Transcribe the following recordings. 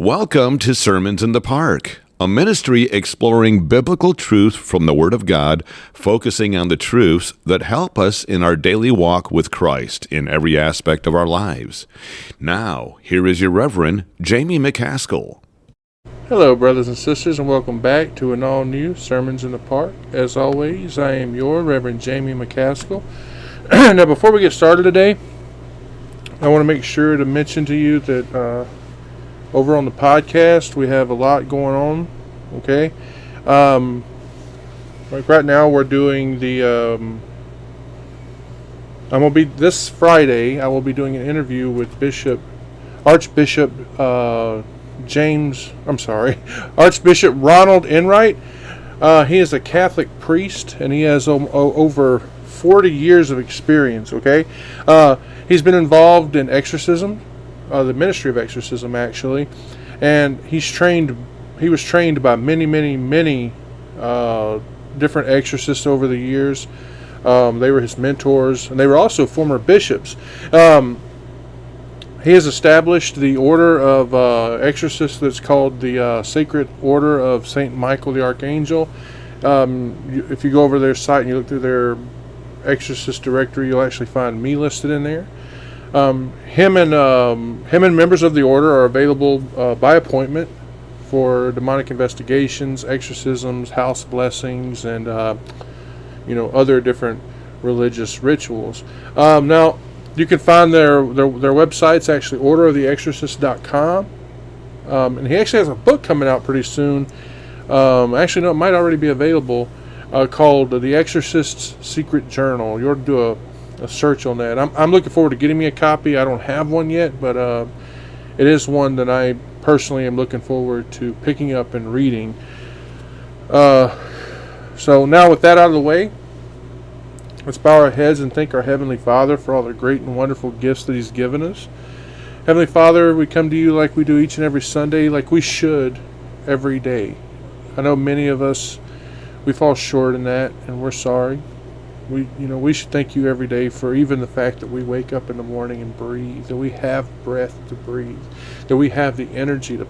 Welcome to Sermons in the Park, a ministry exploring biblical truth from the Word of God, focusing on the truths that help us in our daily walk with Christ in every aspect of our lives. Now, here is your Reverend, Jamie McCaskill. Hello, brothers and sisters, and welcome back to an all-new Sermons in the Park. As always, I am your Reverend Jamie McCaskill. Now, before we get started today, I want to make sure to mention to you that over on the podcast, we have a lot going on, okay? Like right now, we're doing the, this Friday, I will be doing an interview with Archbishop Ronald Enright. He is a Catholic priest, and he has over 40 years of experience, okay? He's been involved in exorcism, the ministry of exorcism, actually, and he was trained by many different exorcists over the years. They were his mentors, and they were also former bishops. He has established the order of exorcists that's called the Sacred Order of St. Michael the Archangel. If you go over their site and you look through their exorcist directory, you'll actually find me listed in there. Him and members of the order are available by appointment for demonic investigations, exorcisms, house blessings, and other different religious rituals. Now, you can find their website's actually orderoftheexorcist.com. And he actually has a book coming out pretty soon. Actually, no, it might already be available, called The Exorcist's Secret Journal. You ought to do a search on that. I'm looking forward to getting me a copy. I don't have one yet, but it is one that I personally am looking forward to picking up and reading. So now with that out of the way, let's bow our heads and thank our Heavenly Father for all the great and wonderful gifts that He's given us. Heavenly Father, we come to You like we do each and every Sunday, like we should every day. I know many of us, we fall short in that, and we're sorry. We should thank You every day for even the fact that we wake up in the morning and breathe, that we have breath to breathe, that we have the energy to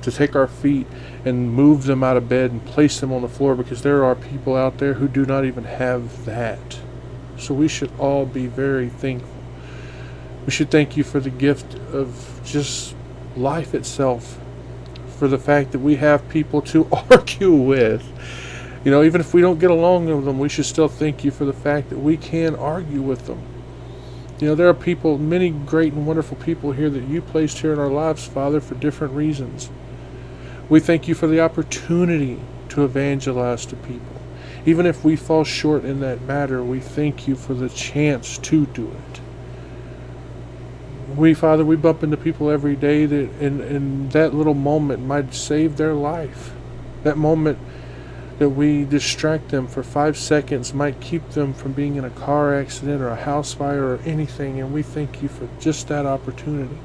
take our feet and move them out of bed and place them on the floor, because there are people out there who do not even have that. So we should all be very thankful. We should thank You for the gift of just life itself, for the fact that we have people to argue with. Even if we don't get along with them, we should still thank You for the fact that we can argue with them. There are people, many great and wonderful people here that You placed here in our lives, Father, for different reasons. We thank You for the opportunity to evangelize to people. Even if we fall short in that matter, we thank You for the chance to do it. Father, we bump into people every day that in that little moment might save their life. That moment that we distract them for 5 seconds might keep them from being in a car accident or a house fire or anything, and we thank You for just that opportunity.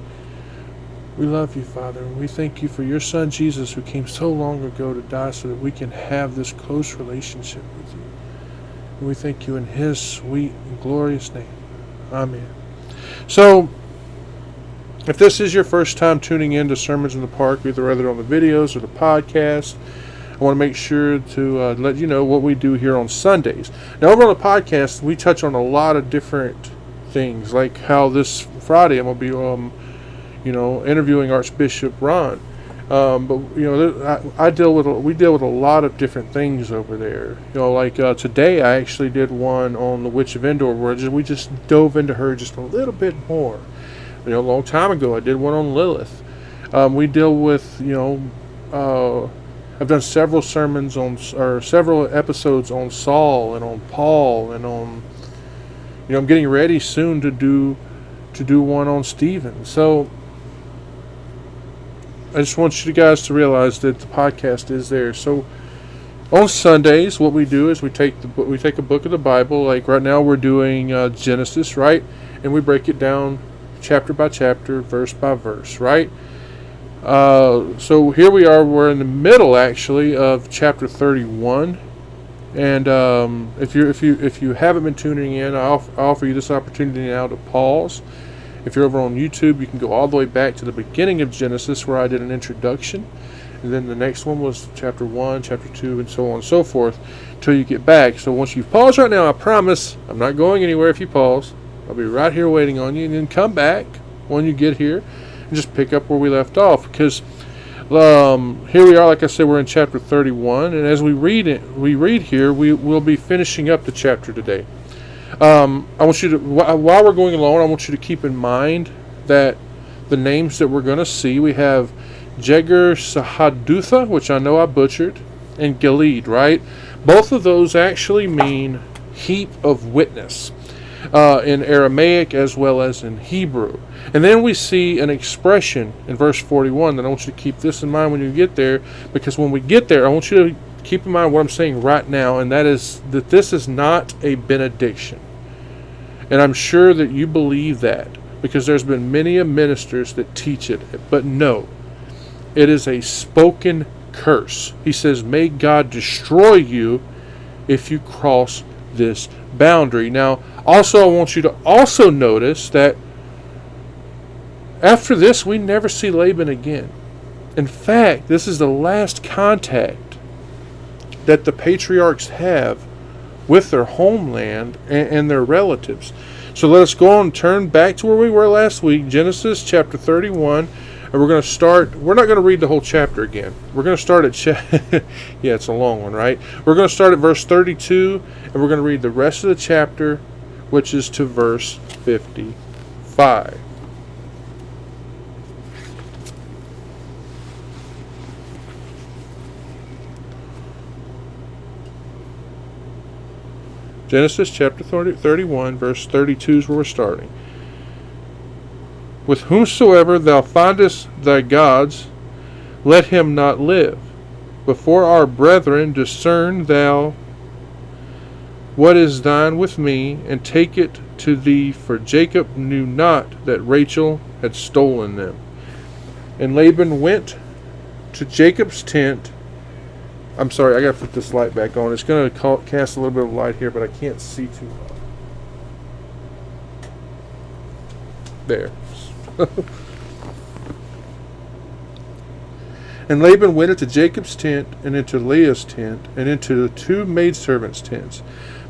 We love You, Father, and we thank You for Your Son Jesus, who came so long ago to die so that we can have this close relationship with You. And we thank You in His sweet and glorious name. Amen. So, if this is your first time tuning in to Sermons in the Park, either on the videos or the podcast, I want to make sure to let you know what we do here on Sundays. Now, over on the podcast, we touch on a lot of different things, like how this Friday I'm going to be, interviewing Archbishop Ron. We deal with a lot of different things over there. Like today, I actually did one on the Witch of Endor, where we just dove into her just a little bit more. A long time ago, I did one on Lilith. We deal with, I've done several several episodes on Saul and on Paul, and on, I'm getting ready soon to do one on Stephen. So I just want you guys to realize that the podcast is there. So on Sundays, what we do is we take a book of the Bible. Like right now, we're doing Genesis, right? And we break it down chapter by chapter, verse by verse, right? So here we are. We're in the middle, actually, of chapter 31, and if you haven't been tuning in, I offer you this opportunity now to pause If you're over on YouTube, you can go all the way back to the beginning of Genesis where I did an introduction. And then the next one was chapter 1, chapter 2, and so on and so forth until you get back. So once you pause right now, I promise I'm not going anywhere if you pause. I'll be right here waiting on you. And then come back when you get here and just pick up where we left off. Because here we are, like I said, we're in chapter 31. And as we read here, we'll be finishing up the chapter today. I want you to, while we're going along, I want you to keep in mind that the names that we're going to see, we have Jegar Sahadutha, which I know I butchered, and Gilead, right? Both of those actually mean heap of witness in Aramaic as well as in Hebrew. And then we see an expression in verse 41 that I want you to keep this in mind when you get there, because when we get there, I want you to keep in mind what I'm saying right now, and that is that this is not a benediction. And I'm sure that you believe that, because there's been many ministers that teach it. But no, it is a spoken curse. He says, may God destroy you if you cross this boundary. Now, also I want you to also notice that after this, we never see Laban again. In fact, this is the last contact that the patriarchs have with their homeland and their relatives. So let us go on and turn back to where we were last week, Genesis chapter 31, and we're going to start. We're not going to read the whole chapter again. We're going to start at yeah, it's a long one, right? We're going to start at verse 32, and we're going to read the rest of the chapter, which is to verse 55. Genesis chapter 31, verse 32 is where we're starting. With whomsoever thou findest thy gods, let him not live. Before our brethren discern thou what is thine with me, and take it to thee, for Jacob knew not that Rachel had stolen them. And Laban went to Jacob's tent. I'm sorry, I got to put this light back on. It's going to cast a little bit of light here, but I can't see too well. There. And Laban went into Jacob's tent, and into Leah's tent, and into the two maidservants' tents,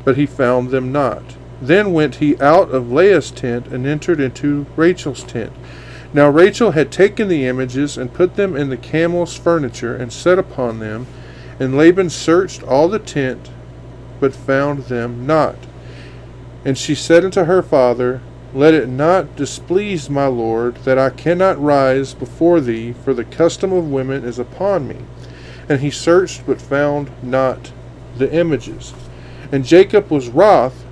but he found them not. Then went he out of Leah's tent, and entered into Rachel's tent. Now Rachel had taken the images, and put them in the camel's furniture, and sat upon them. And Laban searched all the tent, but found them not. And she said unto her father, let it not displease my lord, that I cannot rise before thee, for the custom of women is upon me. And he searched, but found not the images. And Jacob was wroth,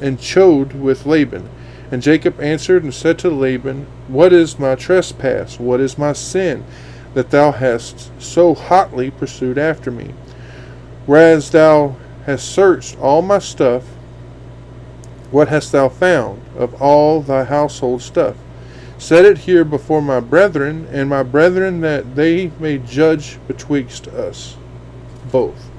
and chode with Laban. And Jacob answered and said to Laban, what is my trespass? What is my sin, that thou hast so hotly pursued after me? Whereas thou hast searched all my stuff, what hast thou found of all thy household stuff? Set it here before my brethren, and my brethren, that they may judge betwixt us both.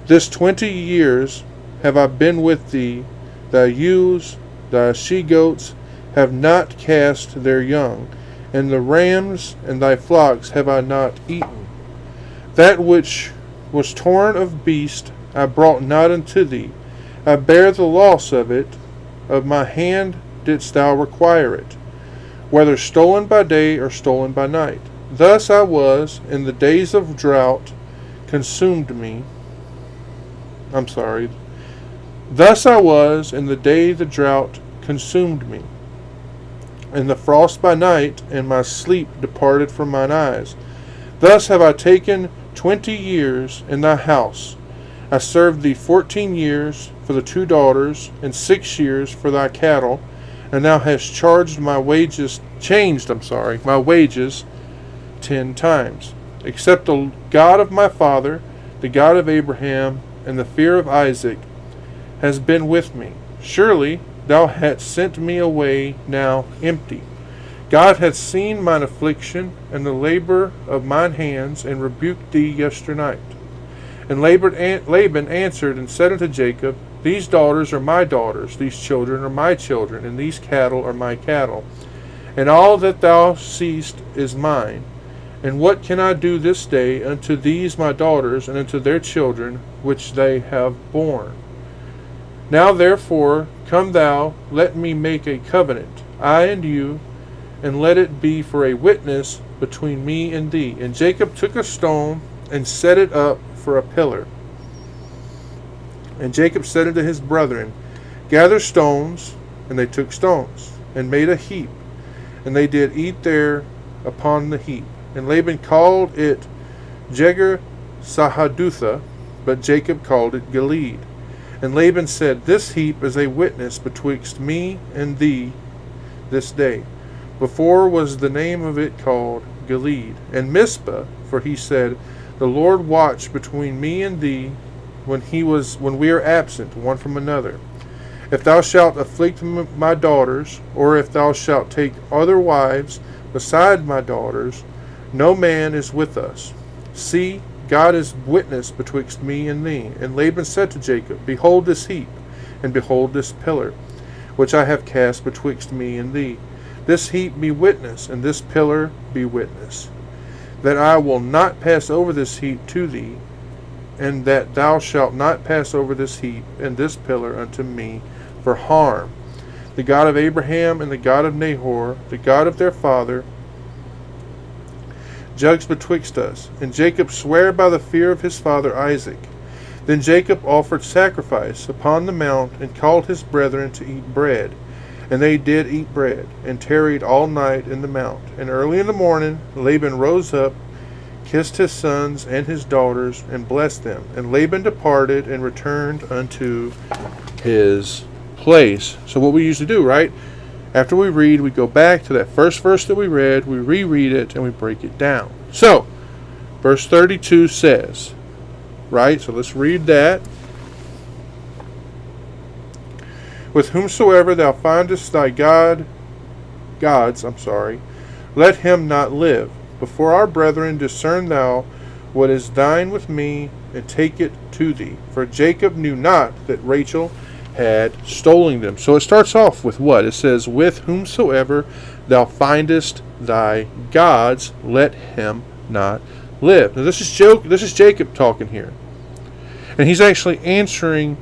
This 20 years have I been with thee. Thy ewes, thy she-goats have not cast their young, and the rams and thy flocks have I not eaten. That which was torn of beast I brought not unto thee. I bear the loss of it. Of my hand didst thou require it, whether stolen by day or stolen by night. Thus I was in the days of drought consumed me. Thus I was in the day the drought consumed me, and the frost by night, and my sleep departed from mine eyes. Thus have I taken 20 years in thy house. I served thee 14 years for the 2 daughters, and 6 years for thy cattle, and thou hast changed my wages 10 times. Except the God of my father, the God of Abraham, and the fear of Isaac, has been with me. Surely thou hadst sent me away now empty. God hath seen mine affliction and the labor of mine hands, and rebuked thee yesternight. And Laban answered and said unto Jacob, These daughters are my daughters, these children are my children, and these cattle are my cattle. And all that thou seest is mine. And what can I do this day unto these my daughters, and unto their children, which they have borne? Now therefore, come thou, let me make a covenant, I and you, and let it be for a witness between me and thee. And Jacob took a stone, and set it up for a pillar. And Jacob said unto his brethren, Gather stones. And they took stones, and made a heap. And they did eat there upon the heap. And Laban called it Jegar Sahadutha, but Jacob called it Gilead. And Laban said, This heap is a witness betwixt me and thee this day. Before was the name of it called Gilead. And Mizpah, for he said, The Lord watch between me and thee when we are absent one from another. If thou shalt afflict my daughters, or if thou shalt take other wives beside my daughters, no man is with us. See, God is witness betwixt me and thee. And Laban said to Jacob, Behold this heap, and behold this pillar, which I have cast betwixt me and thee. This heap be witness, and this pillar be witness, that I will not pass over this heap to thee, and that thou shalt not pass over this heap and this pillar unto me for harm. The God of Abraham and the God of Nahor, the God of their father, judge betwixt us. And Jacob sware by the fear of his father Isaac. Then Jacob offered sacrifice upon the mount, and called his brethren to eat bread. And they did eat bread, and tarried all night in the mount. And early in the morning Laban rose up, kissed his sons and his daughters, and blessed them. And Laban departed and returned unto his place. So what we usually do, right? After we read, we go back to that first verse that we read, we reread it, and we break it down. So, verse 32 says, right? So let's read that. With whomsoever thou findest thy gods, let him not live. Before our brethren discern thou what is thine with me, and take it to thee. For Jacob knew not that Rachel had stolen them. So it starts off with what? It says, With whomsoever thou findest thy gods, let him not live. Now this is Jacob talking here. And he's actually answering,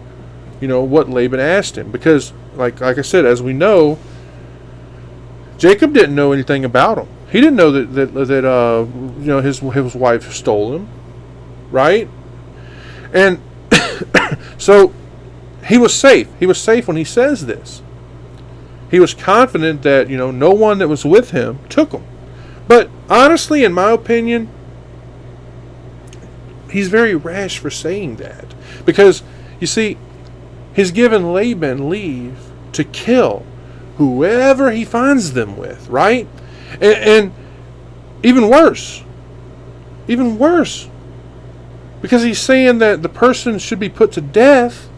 what Laban asked him. Because, like I said, as we know, Jacob didn't know anything about him. He didn't know that his wife stole him, right? And so he was safe. He was safe when he says this. He was confident that no one that was with him took him. But honestly, in my opinion, he's very rash for saying that, because you see, he's given Laban leave to kill whoever he finds them with, right? And even worse, because he's saying that the person should be put to death,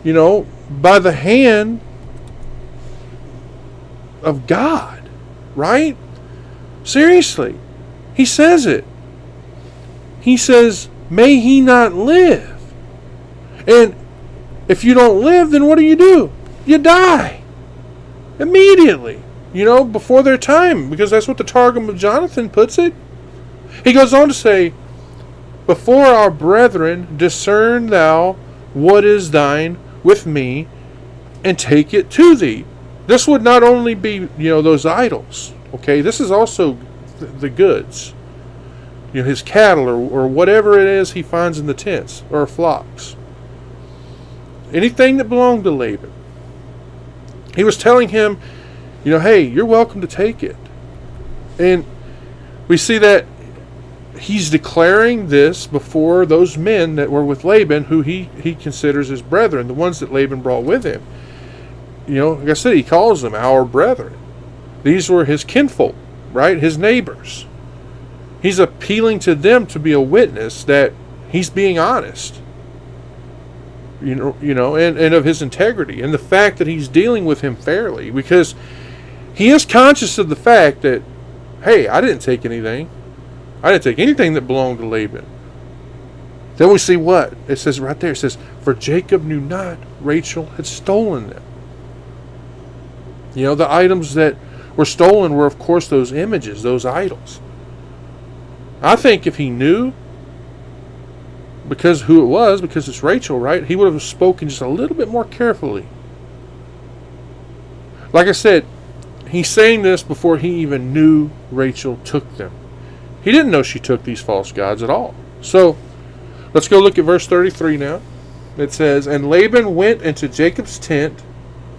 by the hand of God, right? Seriously, he says it. He says, may he not live. And if you don't live, then what do? You die immediately. Before their time, because that's what the Targum of Jonathan puts it. He goes on to say, Before our brethren discern thou what is thine with me, and take it to thee. This would not only be, those idols, okay? This is also the goods. His cattle or whatever it is he finds in the tents or flocks. Anything that belonged to Laban. He was telling him, hey, you're welcome to take it. And we see that he's declaring this before those men that were with Laban, who he considers his brethren, the ones that Laban brought with him. Like I said, he calls them our brethren. These were his kinfolk, right? His neighbors. He's appealing to them to be a witness that he's being honest. And of his integrity, and the fact that he's dealing with him fairly, because he is conscious of the fact that, hey, I didn't take anything. I didn't take anything that belonged to Laban. Then we see what? It says right there, it says, for Jacob knew not Rachel had stolen them. You know, the items that were stolen were, of course, those images, those idols. I think if he knew, because who it was, because it's Rachel, right, he would have spoken just a little bit more carefully. Like I said, he's saying this before he even knew Rachel took them. He didn't know she took these false gods at all. So, let's go look at verse 33 now. It says, and Laban went into Jacob's tent,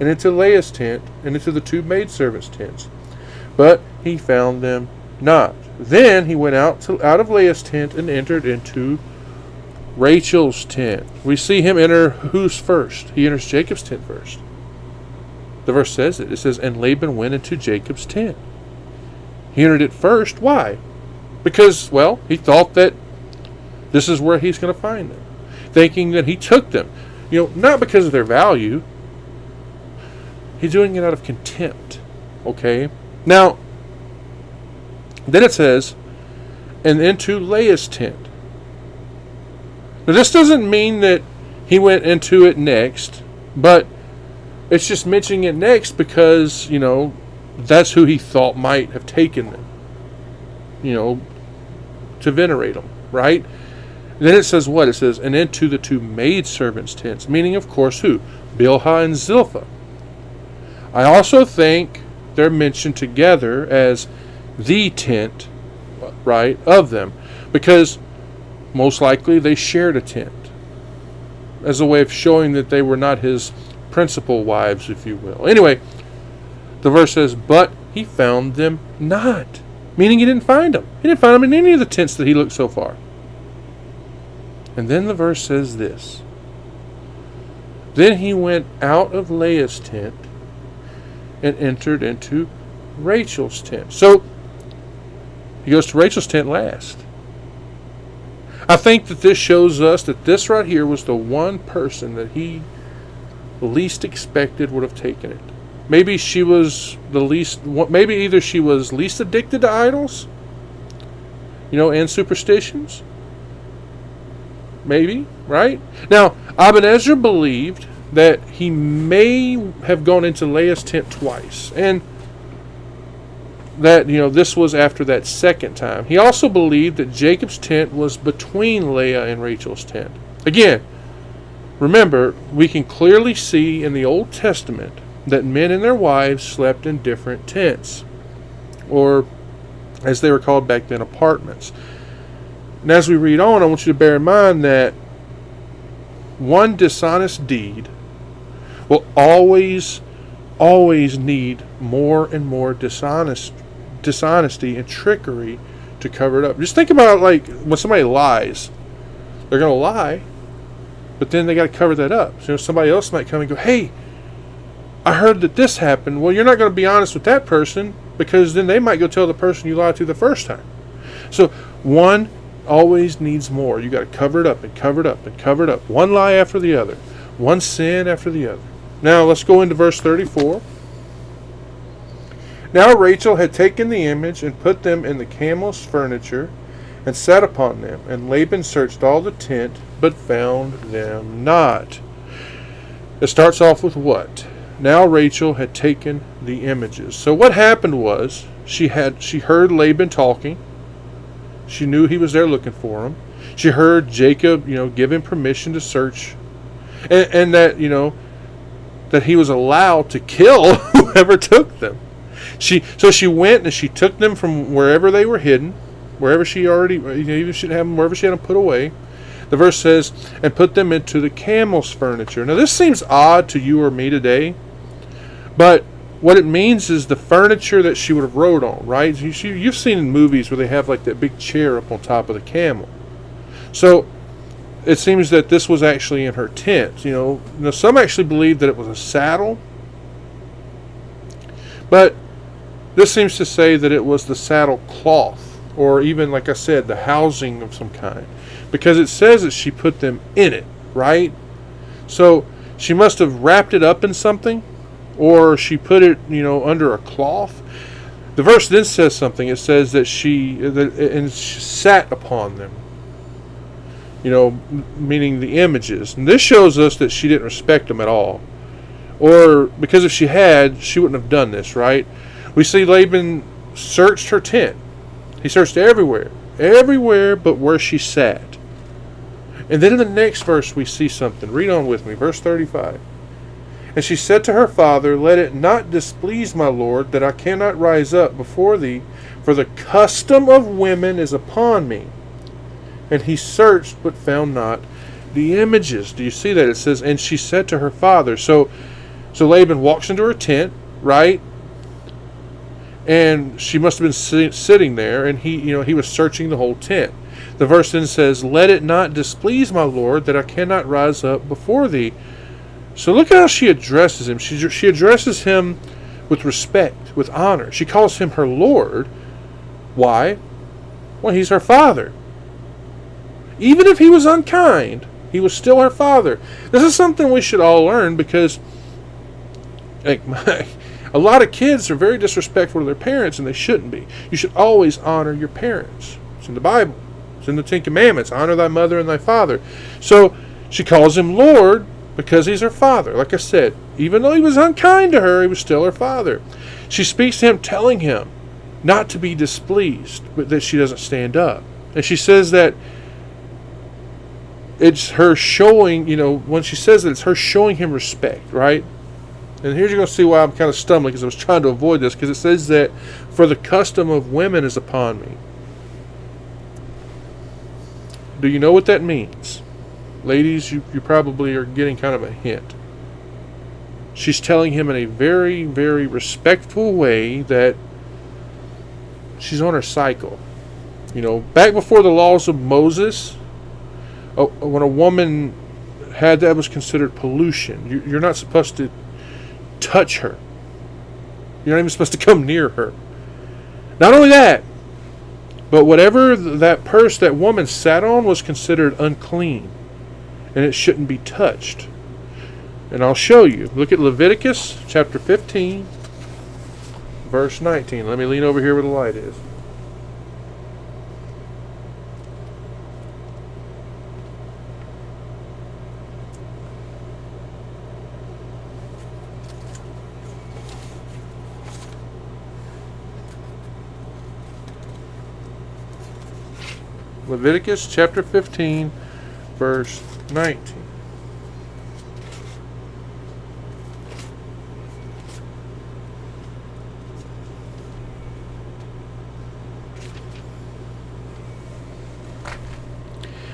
and into Leah's tent, and into the two maidservants' tents. But he found them not. Then he went out of Leah's tent and entered into Rachel's tent. We see him enter whose first? He enters Jacob's tent first. The verse says it. It says, and Laban went into Jacob's tent. He entered it first. Why? Because, well, he thought that this is where he's going to find them. Thinking that he took them. You know, not because of their value. He's doing it out of contempt. Okay? Now, then it says, and into Leah's tent. Now, this doesn't mean that he went into it next, but it's just mentioning it next because, you know, that's who he thought might have taken them, you know, to venerate them, right? And then it says what? It says, and into the two maidservants' tents, meaning, of course, who? Bilhah and Zilpah. I also think they're mentioned together as the tent, right, of them, because most likely they shared a tent as a way of showing that they were not his principal wives, if you will. Anyway, the verse says, but he found them not, meaning he didn't find them. He didn't find them in any of the tents that he looked so far. And then the verse says this, then he went out of Leah's tent and entered into Rachel's tent. So he goes to Rachel's tent last. I think that this shows us that this right here was the one person that he least expected would have taken it. Maybe she was the least, maybe either she was least addicted to idols, you know, and superstitions. Maybe, right? Now, Ibn Ezra believed that he may have gone into Leah's tent twice, and that, you know, this was after that second time. He also believed that Jacob's tent was between Leah and Rachel's tent. Again, remember, we can clearly see in the Old Testament that men and their wives slept in different tents, or as they were called back then, apartments. And as we read on, I want you to bear in mind that one dishonest deed will always need more and more dishonesty and trickery to cover it up. Just think about, like, when somebody lies. They're going to lie, but then they got to cover that up. So somebody else might come and go, hey, I heard that this happened. Well, you're not going to be honest with that person, because then they might go tell the person you lied to the first time. So one always needs more. You got to cover it up and cover it up and cover it up. One lie after the other. One sin after the other. Now let's go into verse 34. Now Rachel had taken the image and put them in the camel's furniture and sat upon them. And Laban searched all the tent, but found them not. It starts off with what? Now Rachel had taken the images. So what happened was, she heard Laban talking. She knew he was there looking for him. She heard Jacob, you know, give him permission to search, and that, you know, that he was allowed to kill whoever took them. So she went and she took them from wherever they were hidden, wherever she already, you know, even she had them, wherever she had them put away. The verse says, and put them into the camel's furniture. Now this seems odd to you or me today, but what it means is the furniture that she would have rode on, right? You've seen in movies where they have like that big chair up on top of the camel. So it seems that this was actually in her tent. You know, now some actually believe that it was a saddle, but this seems to say that it was the saddle cloth, or even, like I said, the housing of some kind, because it says that she put them in it, right? So she must have wrapped it up in something, or she put it, you know, under a cloth. The verse then says something. It says that she sat upon them. Meaning the images. And this shows us that she didn't respect them at all. Or, because if she had, she wouldn't have done this, right? We see Laban searched her tent. He searched everywhere but where she sat. And then in the next verse we see something. Read on with me, verse 35. And she said to her father, let it not displease my lord, that I cannot rise up before thee, for the custom of women is upon me. And he searched, but found not the images. Do you see that? It says, and she said to her father. So Laban walks into her tent, right? And she must have been sitting there, and he was searching the whole tent. The verse then says, let it not displease my lord, that I cannot rise up before thee. So look at how she addresses him. She addresses him with respect, with honor. She calls him her Lord. Why? Well, he's her father. Even if he was unkind, he was still her father. This is something we should all learn, because a lot of kids are very disrespectful to their parents, and they shouldn't be. You should always honor your parents. It's in the Bible. It's in the Ten Commandments. Honor thy mother and thy father. So she calls him Lord because he's her father. Like I said, even though he was unkind to her, he was still her father. She speaks to him, telling him not to be displeased, but that she doesn't stand up. And she says that it's her showing, when she says that, it's her showing him respect, right? And here's you're going to see why I'm kind of stumbling, because I was trying to avoid this, because it says that for the custom of women is upon me. Do you know what that means? Ladies, you probably are getting kind of a hint. She's telling him in a very, very respectful way that she's on her cycle. Back before the laws of Moses, when a woman had that, was considered pollution. You're not supposed to touch her. You're not even supposed to come near her. Not only that, but whatever that woman sat on was considered unclean, and it shouldn't be touched. And I'll show you. Look at Leviticus chapter 15, verse 19. Let me lean over here where the light is. Leviticus chapter 15, verse 19.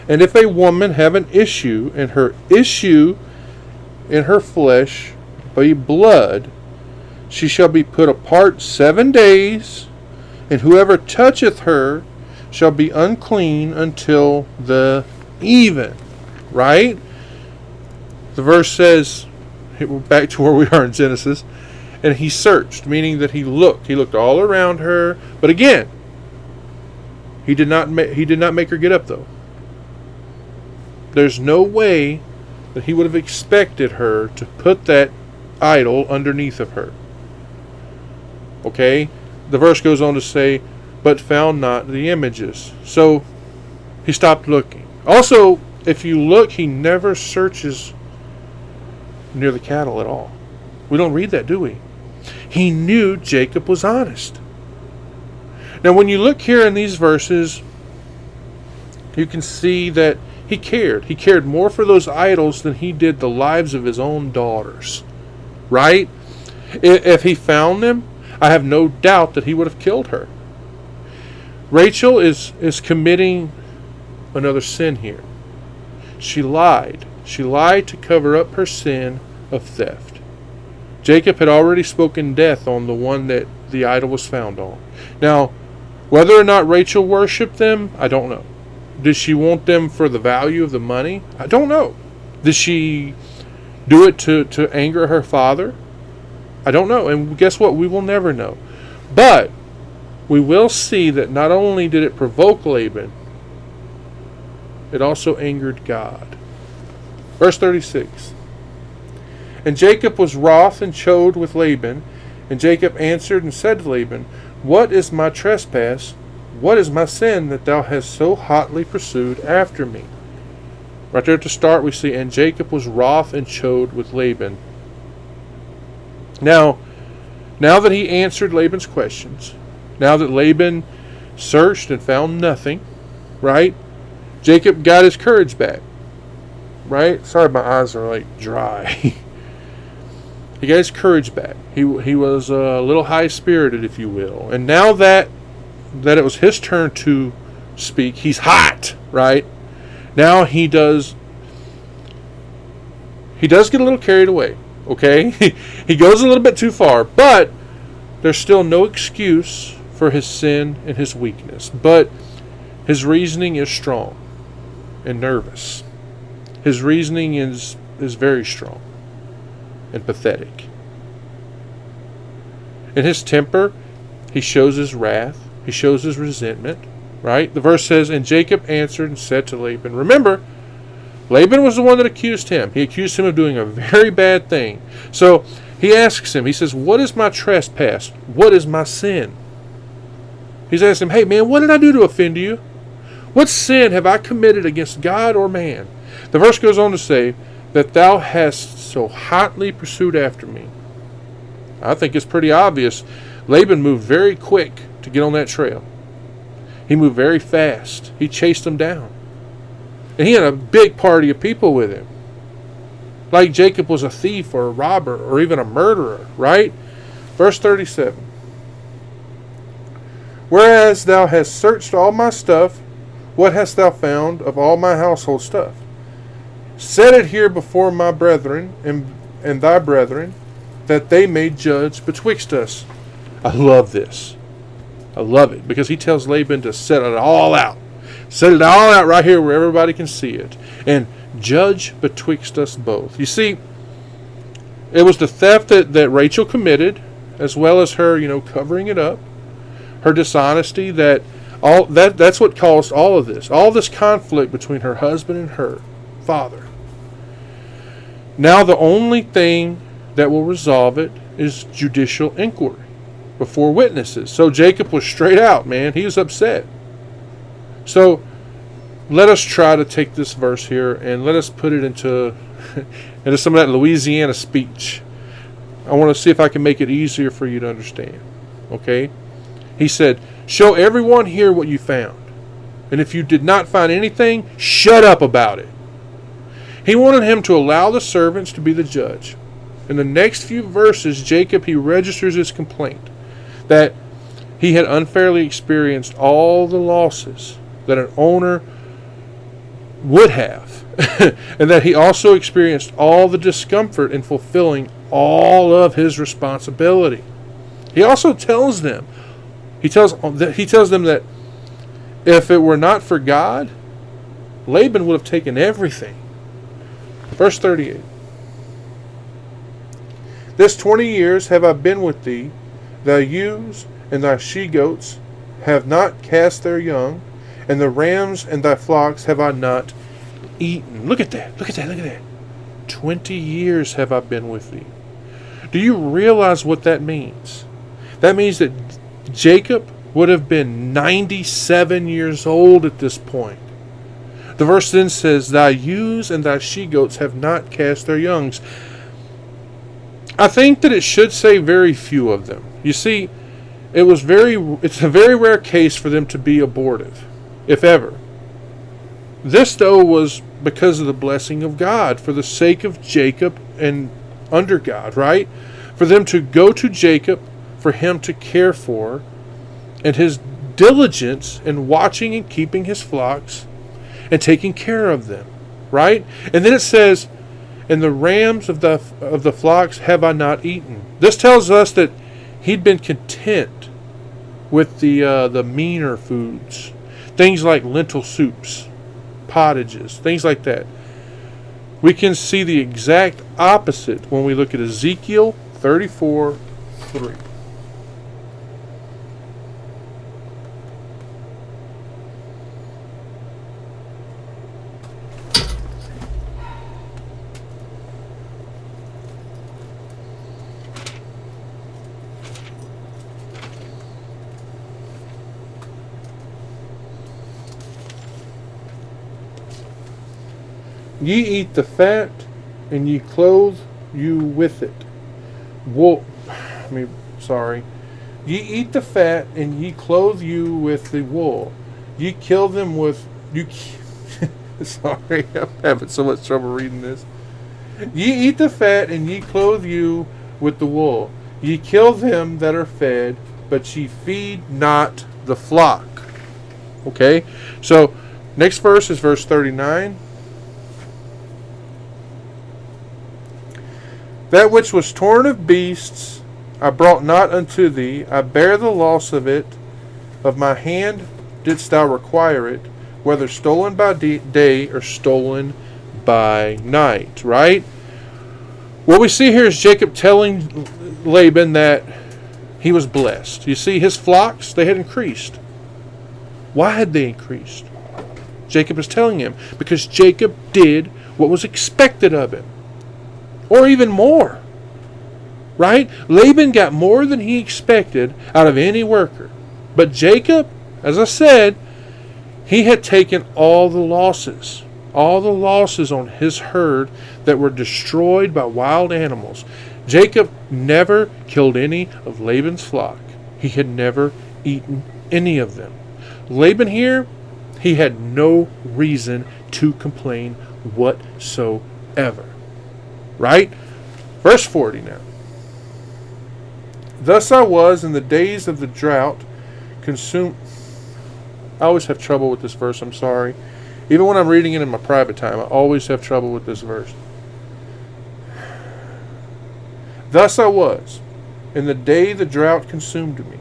And if a woman have an issue, and her issue in her flesh be blood, she shall be put apart 7 days, and whoever toucheth her shall be unclean until the even. Right? The verse says, back to where we are in Genesis, and he searched, meaning that he looked all around her. But again, he did not make her get up, though. There's no way that he would have expected her to put that idol underneath of her. Okay? The verse goes on to say, but found not the images. So he stopped looking. Also, if you look, he never searches near the cattle at all. We don't read that, do we? He knew Jacob was honest. Now, when you look here in these verses, you can see that he cared. He cared more for those idols than he did the lives of his own daughters. Right? If he found them, I have no doubt that he would have killed her. Rachel is committing another sin here. She lied. She lied to cover up her sin of theft. Jacob had already spoken death on the one that the idol was found on. Now, whether or not Rachel worshipped them, I don't know. Did she want them for the value of the money? I don't know. Did she do it to anger her father? I don't know. And guess what? We will never know. But we will see that not only did it provoke Laban, it also angered God. Verse 36. And Jacob was wroth and chode with Laban, and Jacob answered and said to Laban, what is my trespass? What is my sin that thou hast so hotly pursued after me? Right there at the start we see, and Jacob was wroth and chode with Laban. Now that he answered Laban's questions, now that Laban searched and found nothing, right? Jacob got his courage back, right? Sorry, my eyes are like dry. He got his courage back. He was a little high-spirited, if you will. And now that it was his turn to speak, he's hot, right? Now he does get a little carried away, okay? He goes a little bit too far, but there's still no excuse for his sin and his weakness. But his reasoning is strong and nervous. His reasoning is very strong and pathetic. In his temper, he shows his wrath. He shows his resentment, right? The verse says, and Jacob answered and said to Laban. Remember, Laban was the one that accused him. He accused him of doing a very bad thing. So he asks him, he says, what is my trespass? What is my sin? He's asking him, hey man, what did I do to offend you? What sin have I committed against God or man? The verse goes on to say, that thou hast so hotly pursued after me. I think it's pretty obvious. Laban moved very quick to get on that trail. He moved very fast. He chased them down. And he had a big party of people with him. Like Jacob was a thief or a robber or even a murderer, right? Verse 37. Whereas thou hast searched all my stuff, what hast thou found of all my household stuff? Set it here before my brethren and thy brethren, that they may judge betwixt us. I love this. I love it, because he tells Laban to set it all out. Set it all out right here where everybody can see it. And judge betwixt us both. You see, it was the theft that Rachel committed, as well as her, covering it up. Her dishonesty, that's what caused all of this. All this conflict between her husband and her father. Now the only thing that will resolve it is judicial inquiry before witnesses. So Jacob was straight out, man. He was upset. So let us try to take this verse here and let us put it into some of that Louisiana speech. I want to see if I can make it easier for you to understand. Okay? He said, show everyone here what you found. And if you did not find anything, shut up about it. He wanted him to allow the servants to be the judge. In the next few verses, Jacob, he registers his complaint that he had unfairly experienced all the losses that an owner would have, and that he also experienced all the discomfort in fulfilling all of his responsibility. He also tells them, he tells them that if it were not for God, Laban would have taken everything. Verse 38. This 20 years have I been with thee, thy ewes and thy she-goats have not cast their young, and the rams and thy flocks have I not eaten. Look at that. 20 years have I been with thee. Do you realize what that means? That means that Jacob would have been 97 years old at this point. The verse then says, thy ewes and thy she-goats have not cast their youngs. I think that it should say very few of them. You see, it's a very rare case for them to be abortive, if ever. This, though, was because of the blessing of God, for the sake of Jacob and under God, right? For them to go to Jacob, for him to care for, and his diligence in watching and keeping his flocks and taking care of them, right? And then it says, and the rams of the flocks have I not eaten. This tells us that he'd been content with the meaner foods, things like lentil soups, pottages, things like that. We can see the exact opposite when we look at Ezekiel 34:3. Ye eat the fat, and ye clothe you with it. Wool. Sorry. Ye eat the fat, and ye clothe you with the wool. Ye kill them with Sorry, I'm having so much trouble reading this. Ye eat the fat, and ye clothe you with the wool. Ye kill them that are fed, but ye feed not the flock. Okay? So, next verse is verse 39. That which was torn of beasts I brought not unto thee. I bear the loss of it. Of my hand didst thou require it, whether stolen by day or stolen by night. Right? What we see here is Jacob telling Laban that he was blessed. You see, his flocks, they had increased. Why had they increased? Jacob is telling him, because Jacob did what was expected of him. Or even more. Right? Laban got more than he expected out of any worker. But Jacob, as I said, he had taken all the losses. All the losses on his herd that were destroyed by wild animals. Jacob never killed any of Laban's flock. He had never eaten any of them. Laban here, he had no reason to complain whatsoever. Right? Verse 40 now. Thus I was in the days of the drought consumed. I always have trouble with this verse, I'm sorry. Even when I'm reading it in my private time, I always have trouble with this verse. Thus I was in the day the drought consumed me,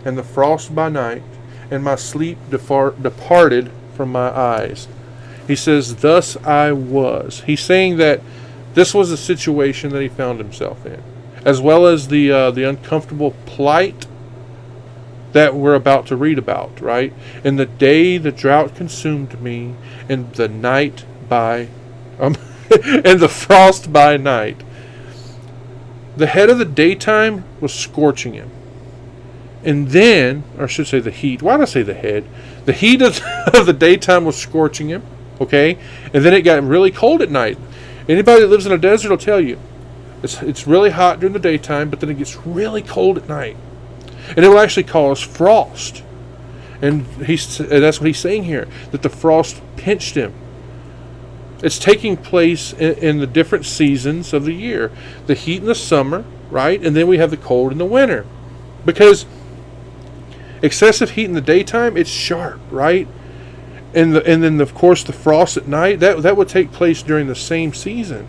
and the frost by night, and my sleep departed from my eyes. He says, thus I was. He's saying that this was the situation that he found himself in, as well as the uncomfortable plight that we're about to read about, right? In the day the drought consumed me, and the night by, and the frost by night. The head of the daytime was scorching him. And then, or I should say the heat. Why did I say the head? The heat of the daytime was scorching him, okay? And then it got really cold at night. Anybody that lives in a desert will tell you, it's really hot during the daytime, but then it gets really cold at night. And it will actually cause frost. And that's what he's saying here, that the frost pinched him. It's taking place in the different seasons of the year. The heat in the summer, right? And then we have the cold in the winter. Because excessive heat in the daytime, it's sharp, right? And then, of course, the frost at night, that would take place during the same season.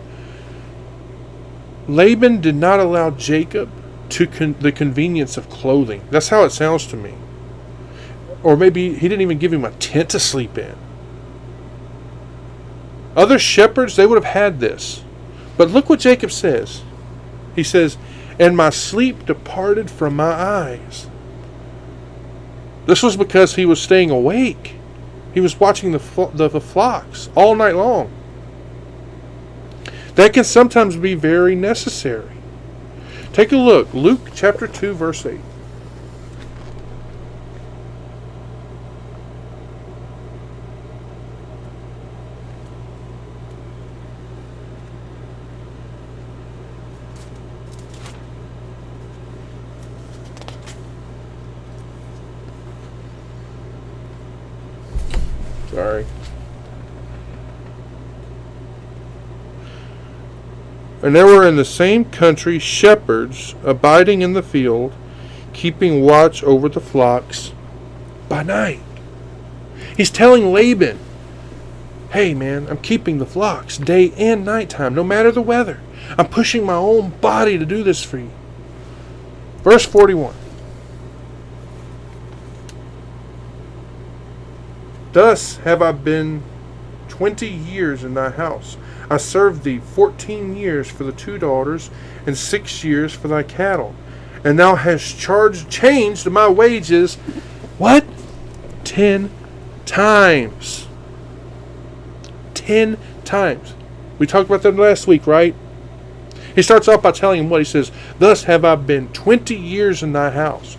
Laban did not allow Jacob the convenience of clothing. That's how it sounds to me. Or maybe he didn't even give him a tent to sleep in. Other shepherds, they would have had this. But look what Jacob says. He says, and my sleep departed from my eyes. This was because he was staying awake. He was watching the flocks all night long. That can sometimes be very necessary. Take a look. Luke chapter 2, verse 8. Sorry. And there were in the same country shepherds abiding in the field, keeping watch over the flocks by night. He's telling Laban, hey man, I'm keeping the flocks day and nighttime, no matter the weather. I'm pushing my own body to do this for you. Verse 41. Thus have I been 20 years in thy house. I served thee 14 years for the 2 daughters, and 6 years for thy cattle. And thou hast changed my wages, what? 10 times. 10 times. We talked about that last week, right? He starts off by telling him what? He says, thus have I been 20 years in thy house.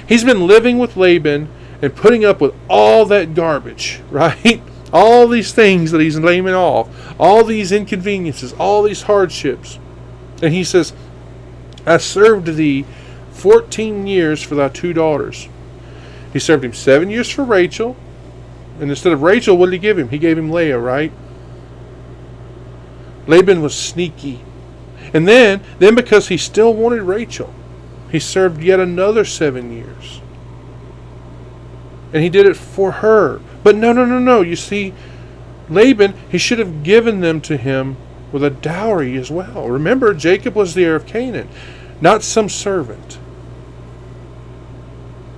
He's been living with Laban and putting up with all that garbage, right? All these things that he's naming off, all these inconveniences, all these hardships. And he says, I served thee 14 years for thy 2 daughters. He served him 7 years for Rachel. And instead of Rachel, what did he give him? He gave him Leah, right? Laban was sneaky. And then because he still wanted Rachel, he served yet another 7 years. And he did it for her. But no. You see, Laban, he should have given them to him with a dowry as well. Remember, Jacob was the heir of Canaan, not some servant.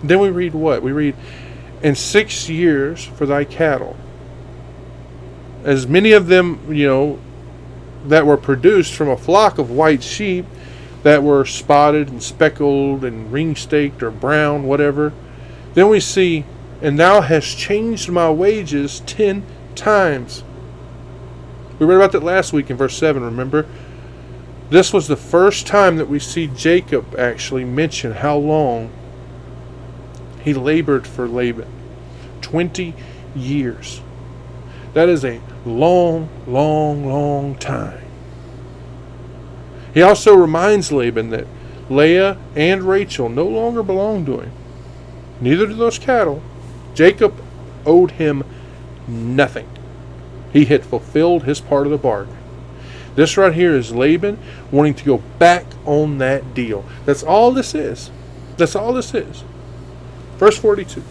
Then we read what? We read, and 6 years for thy cattle. As many of them, that were produced from a flock of white sheep that were spotted and speckled and ring-staked or brown, whatever. Then we see, and thou hast changed my wages 10 times. We read about that last week in verse 7, remember? This was the first time that we see Jacob actually mention how long he labored for Laban. 20 years. That is a long time. He also reminds Laban that Leah and Rachel no longer belong to him. Neither do those cattle. Jacob owed him nothing. He had fulfilled his part of the bargain. This right here is Laban wanting to go back on that deal. That's all this is. That's all this is. Verse 42.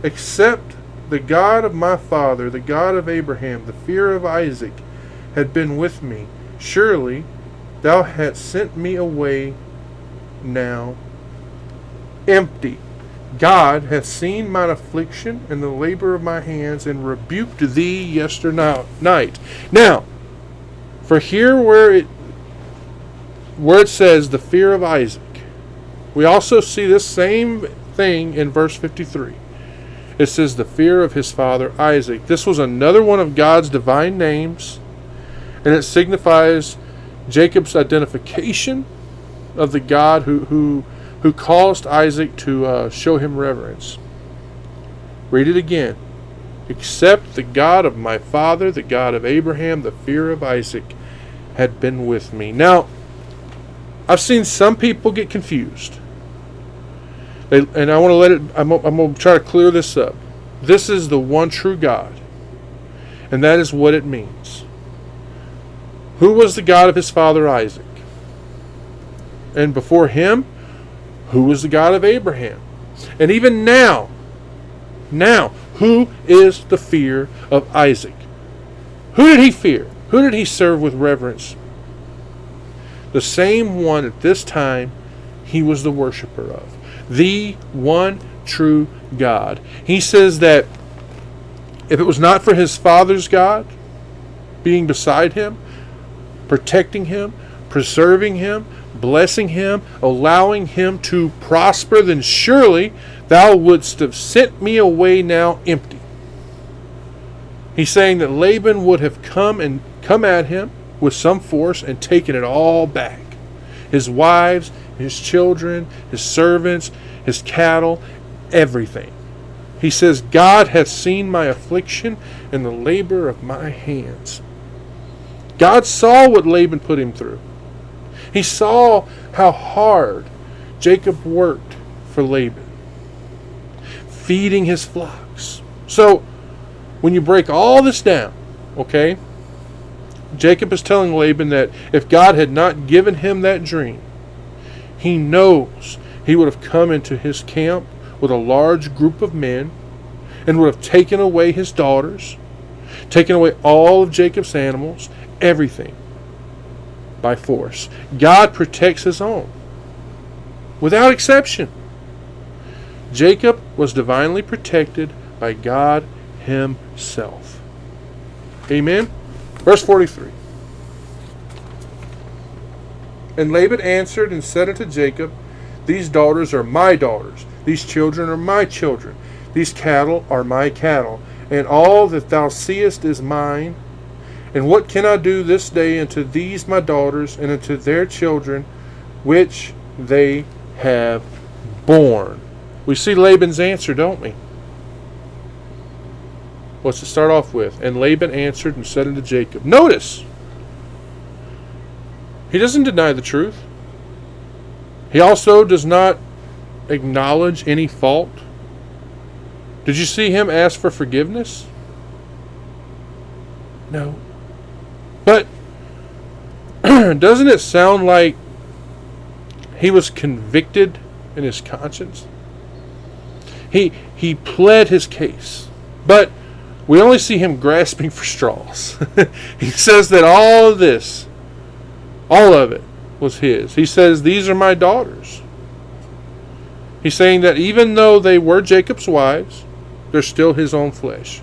Except the God of my father, the God of Abraham, the fear of Isaac, had been with me, surely thou hadst sent me away now empty. God hath seen mine affliction and the labor of my hands, and rebuked thee yesternight. Now, for here where it says the fear of Isaac, we also see this same thing in verse 53. It says the fear of his father Isaac. This was another one of God's divine names, and it signifies Jacob's identification of the God who caused Isaac to show him reverence. Read it again. Except the God of my father, the God of Abraham, the fear of Isaac had been with me. Now, I've seen some people get confused. And I want to I'm going to try to clear this up. This is the one true God. And that is what it means. Who was the God of his father Isaac? And before him, who was the God of Abraham? And even now, who is the fear of Isaac? Who did he fear? Who did he serve with reverence? The same one at this time he was the worshiper of. The one true God. He says that if it was not for his father's God being beside him, protecting him, preserving him, blessing him, allowing him to prosper, then surely thou wouldst have sent me away now empty. He's saying that Laban would have come at him with some force and taken it all back. His wives, his children, his servants, his cattle, everything. He says, God hath seen my affliction and the labor of my hands. God saw what Laban put him through. He saw how hard Jacob worked for Laban, feeding his flocks. So, when you break all this down, okay, Jacob is telling Laban that if God had not given him that dream, he knows he would have come into his camp with a large group of men and would have taken away his daughters, taken away all of Jacob's animals, everything, by force. God protects his own, without exception. Jacob was divinely protected by God himself. Amen? Verse 43. And Laban answered and said unto Jacob, These daughters are my daughters, these children are my children, these cattle are my cattle, and all that thou seest is mine. And what can I do this day unto these my daughters, and unto their children, which they have borne? We see Laban's answer, don't we? What's it start off with? And Laban answered and said unto Jacob. Notice, he doesn't deny the truth. He also does not acknowledge any fault. Did you see him ask for forgiveness? No. But doesn't it sound like he was convicted in his conscience? He pled his case, but we only see him grasping for straws. He says that all of this, all of it, was his. He says, these are my daughters. He's saying that even though they were Jacob's wives, they're still his own flesh.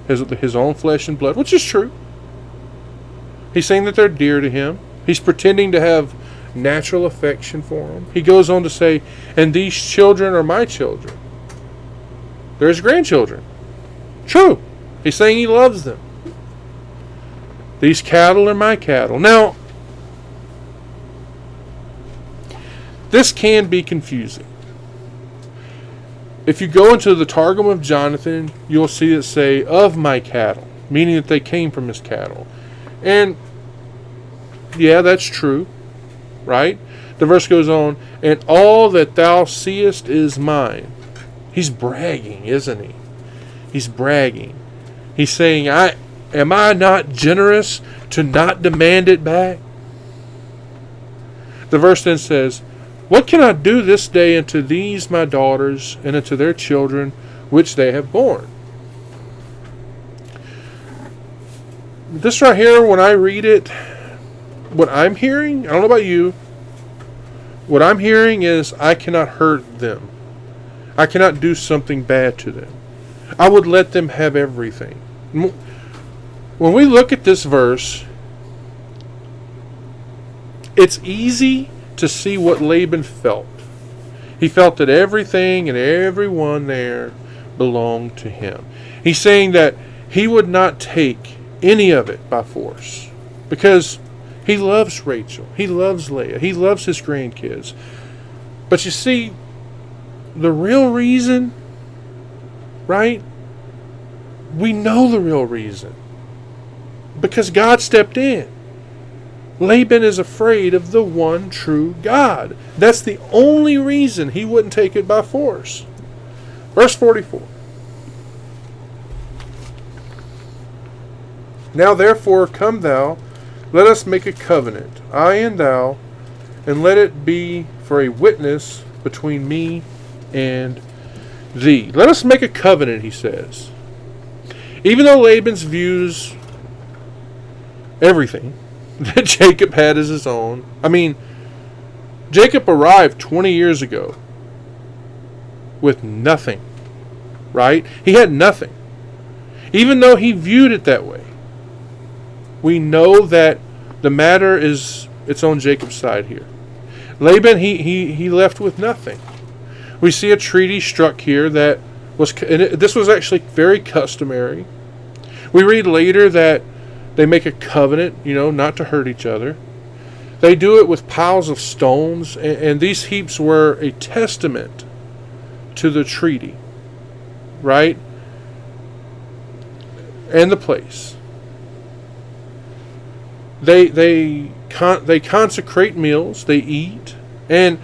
His own flesh and blood, which is true. He's saying that they're dear to him. He's pretending to have natural affection for them. He goes on to say, and these children are my children. They're his grandchildren. True. He's saying he loves them. These cattle are my cattle. Now, this can be confusing. If you go into the Targum of Jonathan, you'll see it say, of my cattle, meaning that they came from his cattle. And, yeah, that's true, right? The verse goes on, and all that thou seest is mine. He's bragging, isn't he? He's bragging. He's saying, am I not generous to not demand it back? The verse then says, what can I do this day unto these my daughters and unto their children which they have borne? This right here, when I read it, what I'm hearing, I don't know about you, what I'm hearing is I cannot hurt them. I cannot do something bad to them. I would let them have everything. When we look at this verse, it's easy to see what Laban felt. He felt that everything and everyone there belonged to him. He's saying that he would not take any of it by force because he loves Rachel. He loves Leah. He loves his grandkids. But you see, the real reason, right? We know the real reason. Because God stepped in. Laban is afraid of the one true God. That's the only reason he wouldn't take it by force. Verse 44. Now therefore come thou, let us make a covenant, I and thou, and let it be for a witness between me and thee. Let us make a covenant, he says. Even though Laban's views everything that Jacob had as his own. I mean, Jacob arrived 20 years ago with nothing, right? He had nothing. Even though he viewed it that way, we know that the matter is, it's on Jacob's side here. Laban, he left with nothing. We see a treaty struck here that was, and this was actually very customary. We read later that they make a covenant, not to hurt each other. They do it with piles of stones, and these heaps were a testament to the treaty, right? And the place. They consecrate meals, they eat, and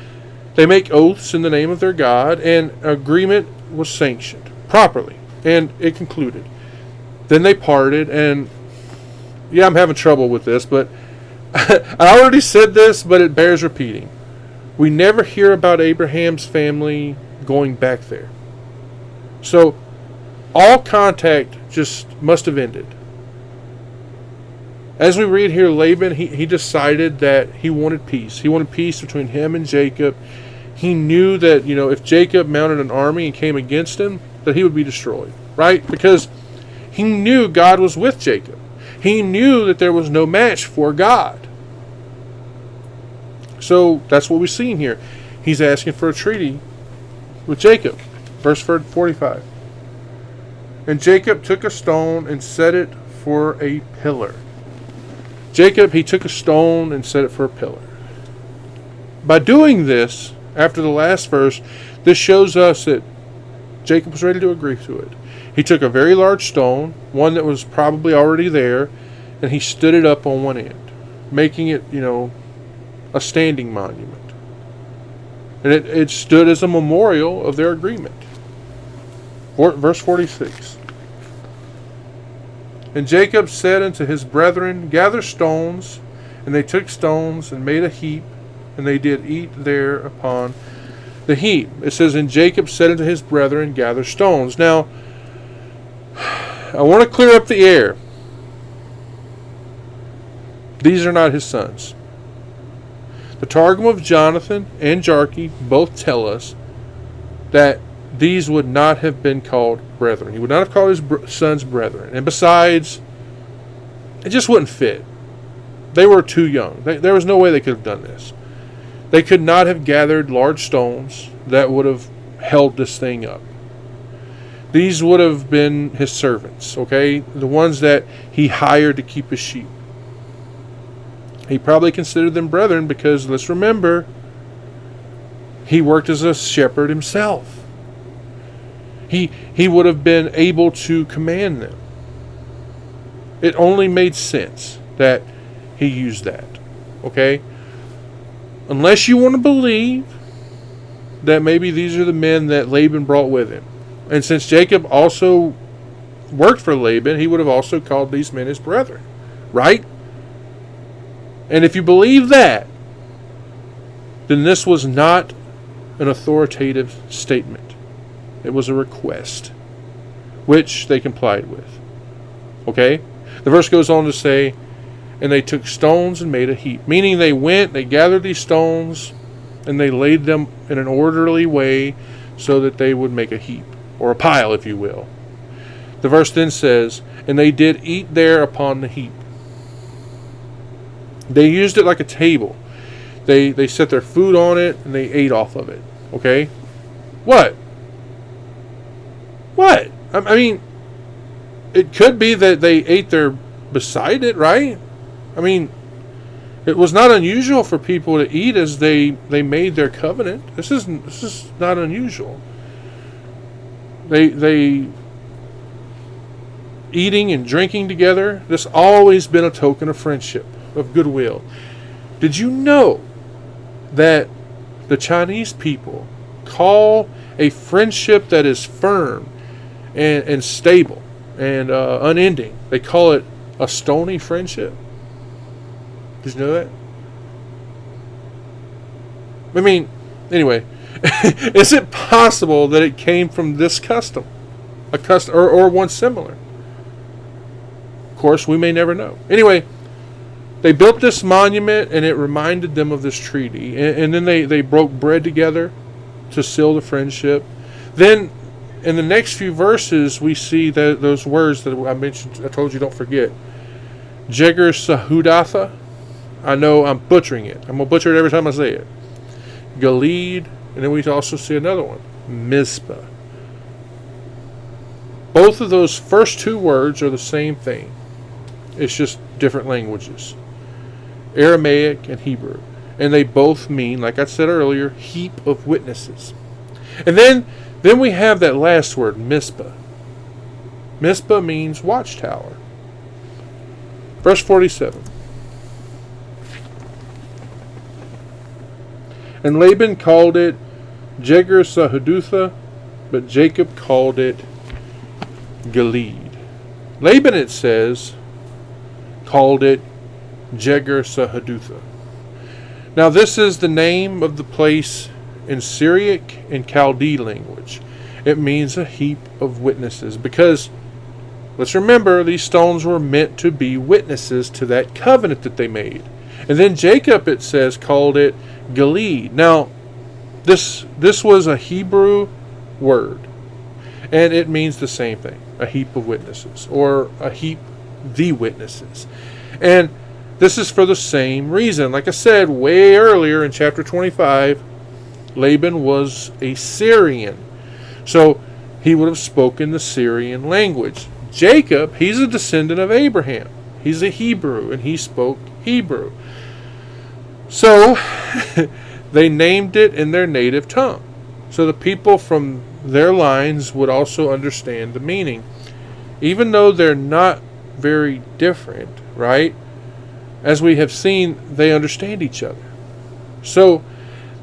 they make oaths in the name of their God, and agreement was sanctioned properly, and it concluded. Then they parted, and yeah, I'm having trouble with this, but I already said this, but it bears repeating. We never hear about Abraham's family going back there. So all contact just must have ended. As we read here, Laban, he decided that he wanted peace. He wanted peace between him and Jacob. He knew that, if Jacob mounted an army and came against him, that he would be destroyed, right? Because he knew God was with Jacob. He knew that there was no match for God. So that's what we're seeing here. He's asking for a treaty with Jacob. Verse 45. And Jacob took a stone and set it for a pillar. Jacob, he took a stone and set it for a pillar. By doing this, after the last verse, this shows us that Jacob was ready to agree to it. He took a very large stone, one that was probably already there, and he stood it up on one end, making it, a standing monument. And it stood as a memorial of their agreement. Verse 46. And Jacob said unto his brethren, Gather stones. And they took stones and made a heap, and they did eat there upon the heap. It says, And Jacob said unto his brethren, Gather stones. Now, I want to clear up the air. These are not his sons. The Targum of Jonathan and Jarkey both tell us that these would not have been called brethren. He would not have called his sons brethren. And besides, it just wouldn't fit. They were too young. There was no way they could have done this. They could not have gathered large stones that would have held this thing up. These would have been his servants, okay? The ones that he hired to keep his sheep. He probably considered them brethren because, let's remember, he worked as a shepherd himself. He would have been able to command them. It only made sense that he used that, okay? Unless you want to believe that maybe these are the men that Laban brought with him. And since Jacob also worked for Laban, he would have also called these men his brethren, right? And if you believe that, then this was not an authoritative statement. It was a request, which they complied with. Okay? The verse goes on to say, And they took stones and made a heap. Meaning they went, they gathered these stones, and they laid them in an orderly way so that they would make a heap, or a pile, if you will. The verse then says, And they did eat there upon the heap. They used it like a table. They set their food on it, and they ate off of it. Okay? What? I mean, it could be that they ate there beside it, right? I mean, it was not unusual for people to eat as they made their covenant. This is not unusual. They eating and drinking together. This always been a token of friendship, of goodwill. Did you know that the Chinese people call a friendship that is firm and stable and unending, they call it a stony friendship? Did you know that? I mean, anyway, is it possible that it came from this custom? A custom or one similar? Of course, we may never know. Anyway, they built this monument, and it reminded them of this treaty. And then they broke bread together to seal the friendship. Then, in the next few verses, we see those words that I mentioned. I told you don't forget. Jegar Sahudatha. I know I'm butchering it. I'm going to butcher it every time I say it. Gilead. And then we also see another one. Mizpah. Both of those first two words are the same thing. It's just different languages. Aramaic and Hebrew. And they both mean, like I said earlier, heap of witnesses. And then we have that last word, Mizpah. Mizpah means watchtower. Verse 47. And Laban called it Jegar Sahadutha, but Jacob called it Gilead. Laban, it says, called it Jegar Sahadutha. Now this is the name of the place in Syriac and Chaldee language. It means a heap of witnesses, because let's remember, these stones were meant to be witnesses to that covenant that they made. And then Jacob, it says, called it Gilead. Now, this was a Hebrew word, and it means the same thing, a heap of witnesses, or a heap the witnesses. And this is for the same reason. Like I said way earlier in chapter 25, Laban was a Syrian. So he would have spoken the Syrian language. Jacob, he's a descendant of Abraham. He's a Hebrew, and he spoke Hebrew. So They named it in their native tongue, so the people from their lines would also understand the meaning. Even though they're not very different, right? As we have seen, they understand each other. So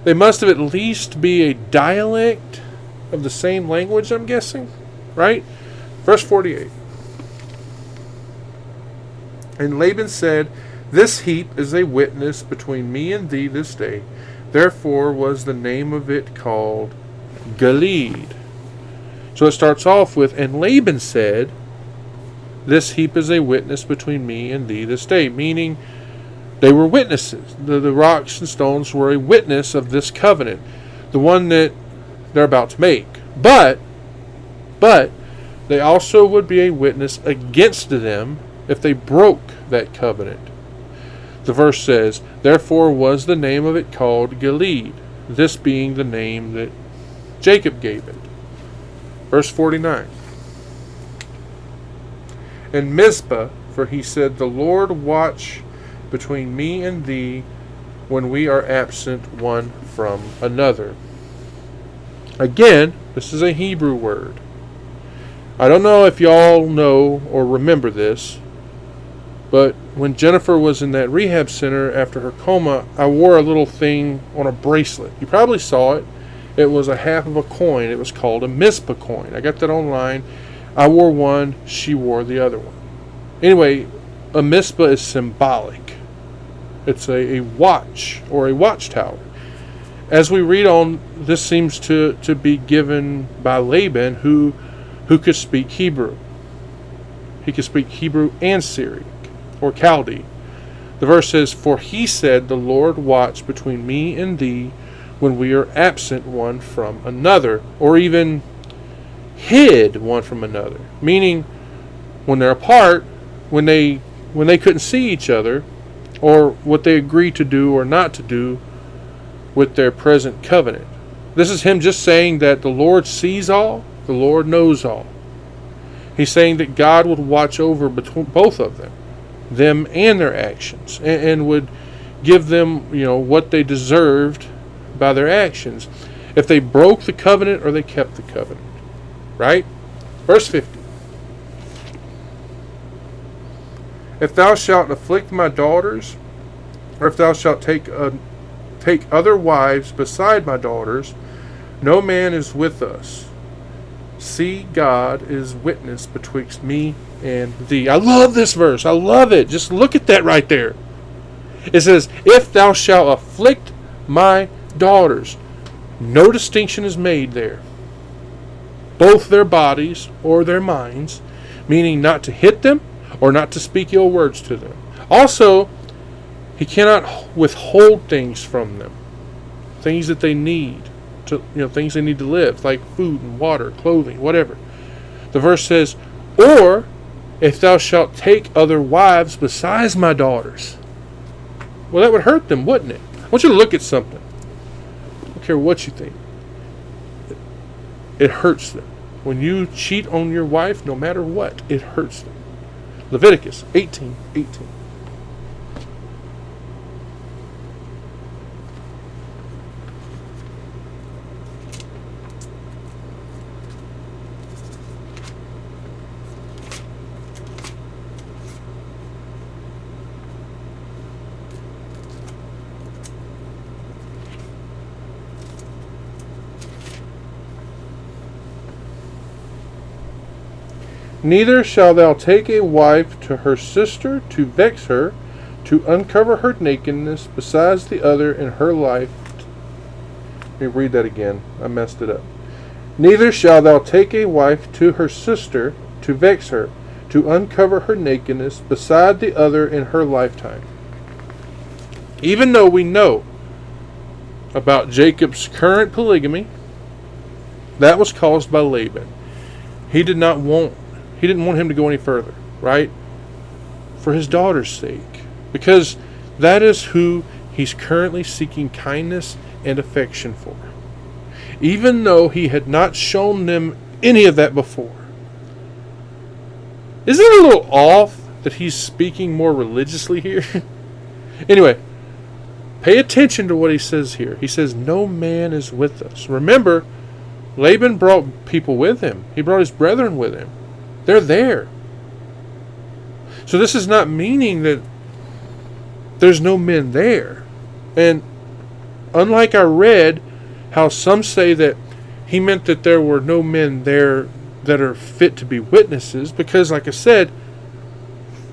they must have at least be a dialect of the same language, I'm guessing, right? Verse 48. And Laban said, This heap is a witness between me and thee this day. Therefore was the name of it called Gilead. So it starts off with, And Laban said, This heap is a witness between me and thee this day. Meaning, they were witnesses. The rocks and stones were a witness of this covenant. The one that they're about to make. But, they also would be a witness against them if they broke that covenant. The verse says, Therefore was the name of it called Gilead, this being the name that Jacob gave it. Verse 49. And Mizpah, for he said, The Lord watch between me and thee when we are absent one from another. Again, this is a Hebrew word. I don't know if y'all know or remember this, but when Jennifer was in that rehab center after her coma, I wore a little thing on a bracelet. You probably saw it. It was a half of a coin. It was called a Mizpah coin. I got that online. I wore one. She wore the other one. Anyway, a Mizpah is symbolic. It's a watch or a watchtower. As we read on, this seems to be given by Laban, who could speak Hebrew. He could speak Hebrew and Syriac, or Chaldee. The verse says, For he said, The Lord watch between me and thee when we are absent one from another, or even hid one from another. Meaning, when they're apart, when they couldn't see each other, or what they agreed to do or not to do with their present covenant. This is him just saying that the Lord sees all, the Lord knows all. He's saying that God would watch over between both of them and their actions, and would give them, what they deserved by their actions, if they broke the covenant or they kept the covenant. Right? Verse 50. If thou shalt afflict my daughters, or if thou shalt take other wives beside my daughters, no man is with us. See, God is witness betwixt me and thee. I love this verse. I love it. Just look at that right there. It says, If thou shalt afflict my daughters. No distinction is made there. Both their bodies or their minds, meaning not to hit them or not to speak ill words to them. Also, he cannot withhold things from them. Things that they need. Things they need to live, like food and water, clothing, whatever. The verse says, Or if thou shalt take other wives besides my daughters. Well, that would hurt them, wouldn't it? I want you to look at something. I don't care what you think. It hurts them. When you cheat on your wife, no matter what, it hurts them. Leviticus 18:18. Neither shalt thou take a wife to her sister to vex her, to uncover her nakedness, besides the other in her life. Let me read that again. I messed it up. Neither shalt thou take a wife to her sister to vex her, to uncover her nakedness, beside the other in her lifetime. Even though we know about Jacob's current polygamy, that was caused by Laban. He didn't want him to go any further, right? For his daughter's sake. Because that is who he's currently seeking kindness and affection for. Even though he had not shown them any of that before. Isn't it a little off that he's speaking more religiously here? Anyway, Pay attention to what he says here. He says, no man is with us. Remember, Laban brought people with him. He brought his brethren with him. They're there. So this is not meaning that there's no men there. And unlike I read how some say that he meant that there were no men there that are fit to be witnesses, because like I said,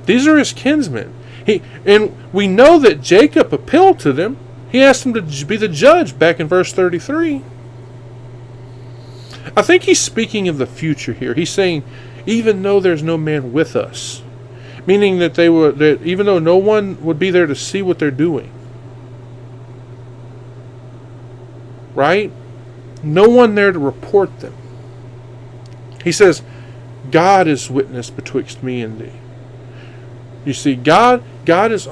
these are his kinsmen. And we know that Jacob appealed to them. He asked them to be the judge back in verse 33. I think he's speaking of the future here. He's saying, even though there's no man with us, meaning that even though no one would be there to see what they're doing, right? No one there to report them. He says, God is witness betwixt me and thee. You see, God is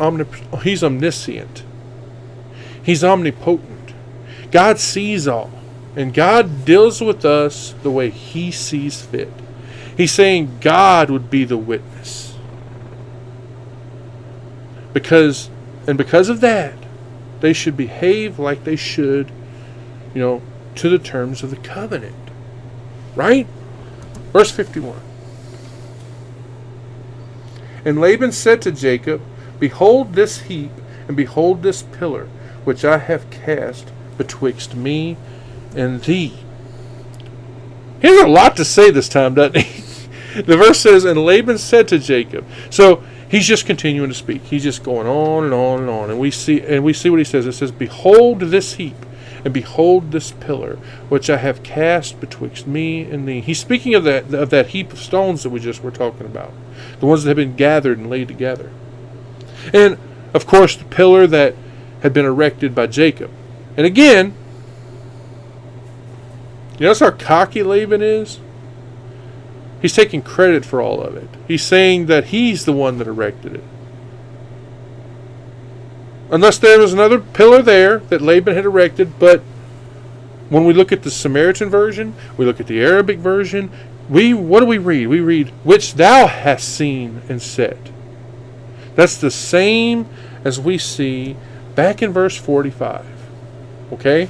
He's omniscient. He's omnipotent. God sees all. And God deals with us the way He sees fit. He's saying God would be the witness. Because of that, they should behave like they should, to the terms of the covenant. Right? Verse 51. And Laban said to Jacob, behold this heap, and behold this pillar, which I have cast betwixt me and thee. He has a lot to say this time, doesn't he? The verse says, and Laban said to Jacob. So he's just continuing to speak. He's just going on and on and on. And we see what he says. It says, behold this heap, and behold this pillar, which I have cast betwixt me and thee. He's speaking of that heap of stones that we just were talking about. The ones that have been gathered and laid together. And, of course, the pillar that had been erected by Jacob. And again, notice how cocky Laban is? He's taking credit for all of it. He's saying that he's the one that erected it. Unless there was another pillar there that Laban had erected, but when we look at the Samaritan version, we look at the Arabic version, what do we read? We read, which thou hast seen and said. That's the same as we see back in verse 45. Okay?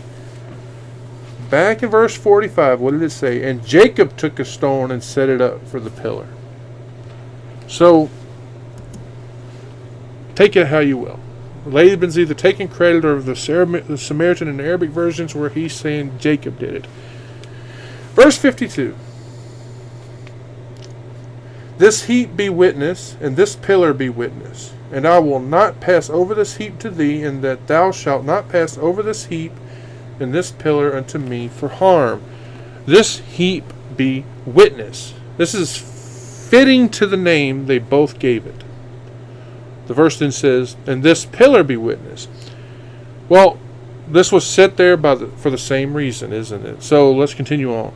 Back in verse 45, what did it say? And Jacob took a stone and set it up for the pillar. So, take it how you will. Laban's either taking credit or the Samaritan and Arabic versions where he's saying Jacob did it. Verse 52. This heap be witness, and this pillar be witness. And I will not pass over this heap to thee, and that thou shalt not pass over this heap and this pillar unto me for harm. This heap be witness. This is fitting to the name they both gave it. The verse then says, and this pillar be witness. Well, this was set there for the same reason, isn't it? So let's continue on.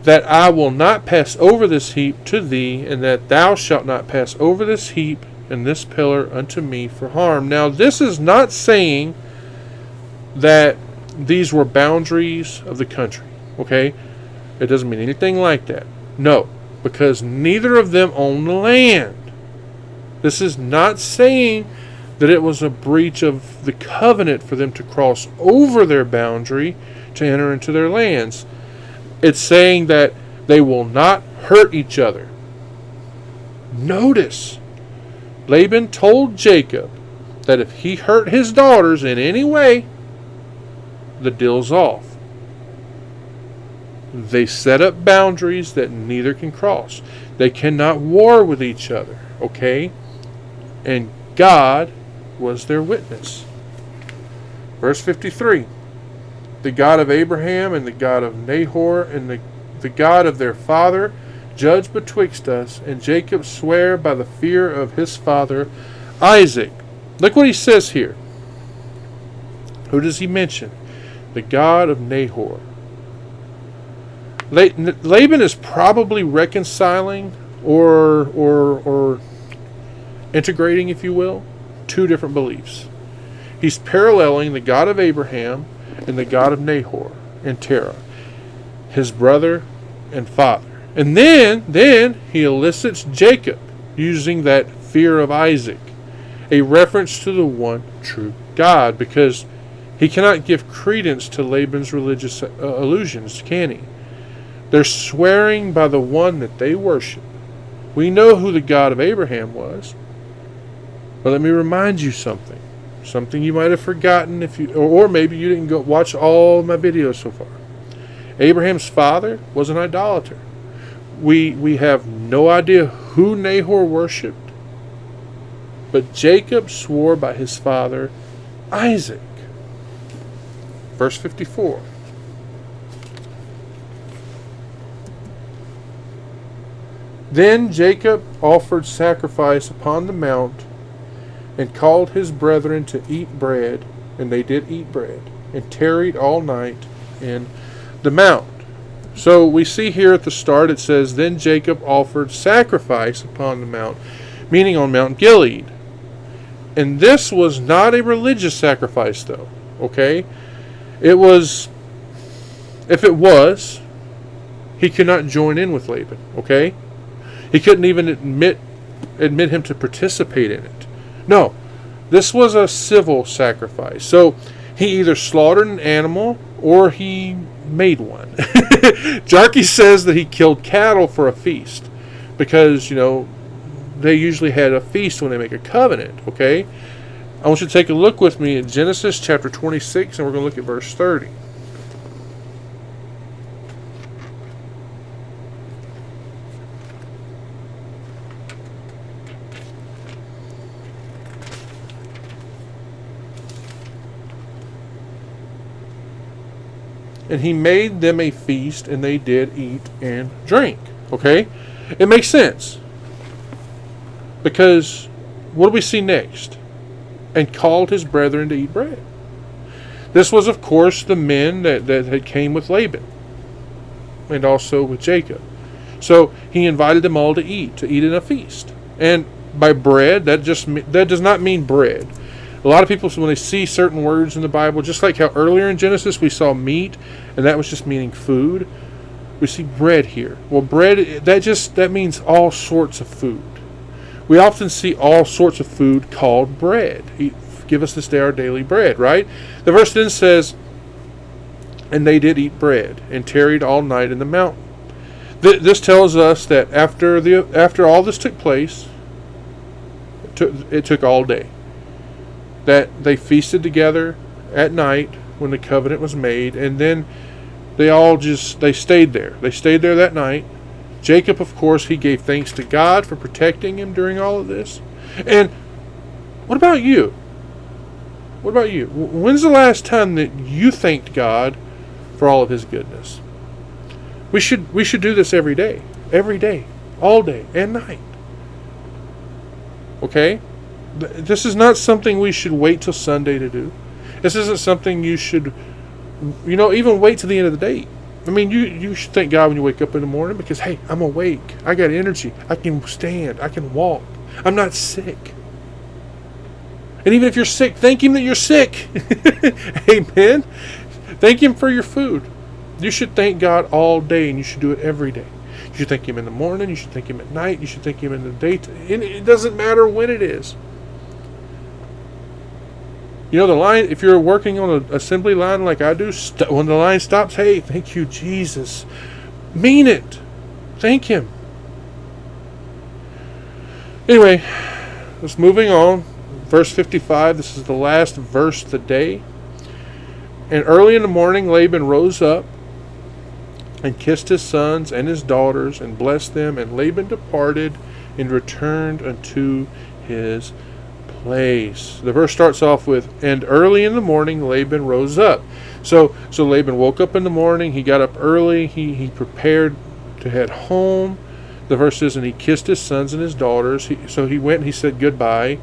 That I will not pass over this heap to thee, and that thou shalt not pass over this heap and this pillar unto me for harm. Now, this is not saying that these were boundaries of the country, okay? It doesn't mean anything like that. No, because neither of them owned the land. This is not saying that it was a breach of the covenant for them to cross over their boundary to enter into their lands. It's saying that they will not hurt each other. Notice, Laban told Jacob that if he hurt his daughters in any way, the deal's off. They set up boundaries that neither can cross. They cannot war with each other, okay? And God was their witness. Verse 53. The God of Abraham and the God of Nahor and the God of their father judge betwixt us, and Jacob sware by the fear of his father Isaac. Look what he says here. Who does he mention? The God of Nahor. Laban is probably reconciling or integrating, if you will, two different beliefs. He's paralleling the God of Abraham and the God of Nahor and Terah, his brother and father. And then he elicits Jacob using that fear of Isaac, a reference to the one true God, because he cannot give credence to Laban's religious illusions, can he? They're swearing by the one that they worship. We know who the God of Abraham was. But let me remind you something. Something you might have forgotten if you, or maybe you didn't go watch all my videos so far. Abraham's father was an idolater. We have no idea who Nahor worshipped, but Jacob swore by his father Isaac. Verse 54. Then Jacob offered sacrifice upon the mount, and called his brethren to eat bread, and they did eat bread, and tarried all night in the mount. So we see here at the start it says, then Jacob offered sacrifice upon the mount, meaning on Mount Gilead. And this was not a religious sacrifice, though, okay? It was, if it was, he could not join in with Laban, okay? He couldn't even admit him to participate in it. No, this was a civil sacrifice. So he either slaughtered an animal or he made one. Jarkey says that he killed cattle for a feast because, they usually had a feast when they make a covenant, okay? I want you to take a look with me at Genesis chapter 26, and we're going to look at verse 30. And he made them a feast, and they did eat and drink. Okay? It makes sense. Because what do we see next? And called his brethren to eat bread. This was, of course, the men that had came with Laban. And also with Jacob. So he invited them all to eat in a feast. And by bread, that does not mean bread. A lot of people, when they see certain words in the Bible, just like how earlier in Genesis we saw meat, and that was just meaning food, we see bread here. Well, bread, that means all sorts of food. We often see all sorts of food called bread. Give us this day our daily bread, right? The verse then says, and they did eat bread, and tarried all night in the mountain. This tells us that after all this took place, it took all day. That they feasted together at night when the covenant was made, and then they stayed there. They stayed there that night. Jacob, of course, he gave thanks to God for protecting him during all of this. And what about you? What about you? When's the last time that you thanked God for all of his goodness? We should do this every day, all day and night. Okay? This is not something we should wait till Sunday to do. This isn't something you should, even wait till the end of the day. I mean, you should thank God when you wake up in the morning because, hey, I'm awake. I got energy. I can stand. I can walk. I'm not sick. And even if you're sick, thank him that you're sick. Amen. Thank him for your food. You should thank God all day, and you should do it every day. You should thank him in the morning. You should thank him at night. You should thank him in the daytime. It doesn't matter when it is. The line, if you're working on an assembly line like I do, when the line stops, hey, thank you, Jesus. Mean it. Thank him. Anyway, let's moving on. Verse 55, this is the last verse of the day. And early in the morning, Laban rose up and kissed his sons and his daughters and blessed them. And Laban departed and returned unto his place. The verse starts off with, and early in the morning Laban rose up. So Laban woke up in the morning. He got up early. He prepared to head home. The verse says, and he kissed his sons and his daughters. So he went and he said goodbye.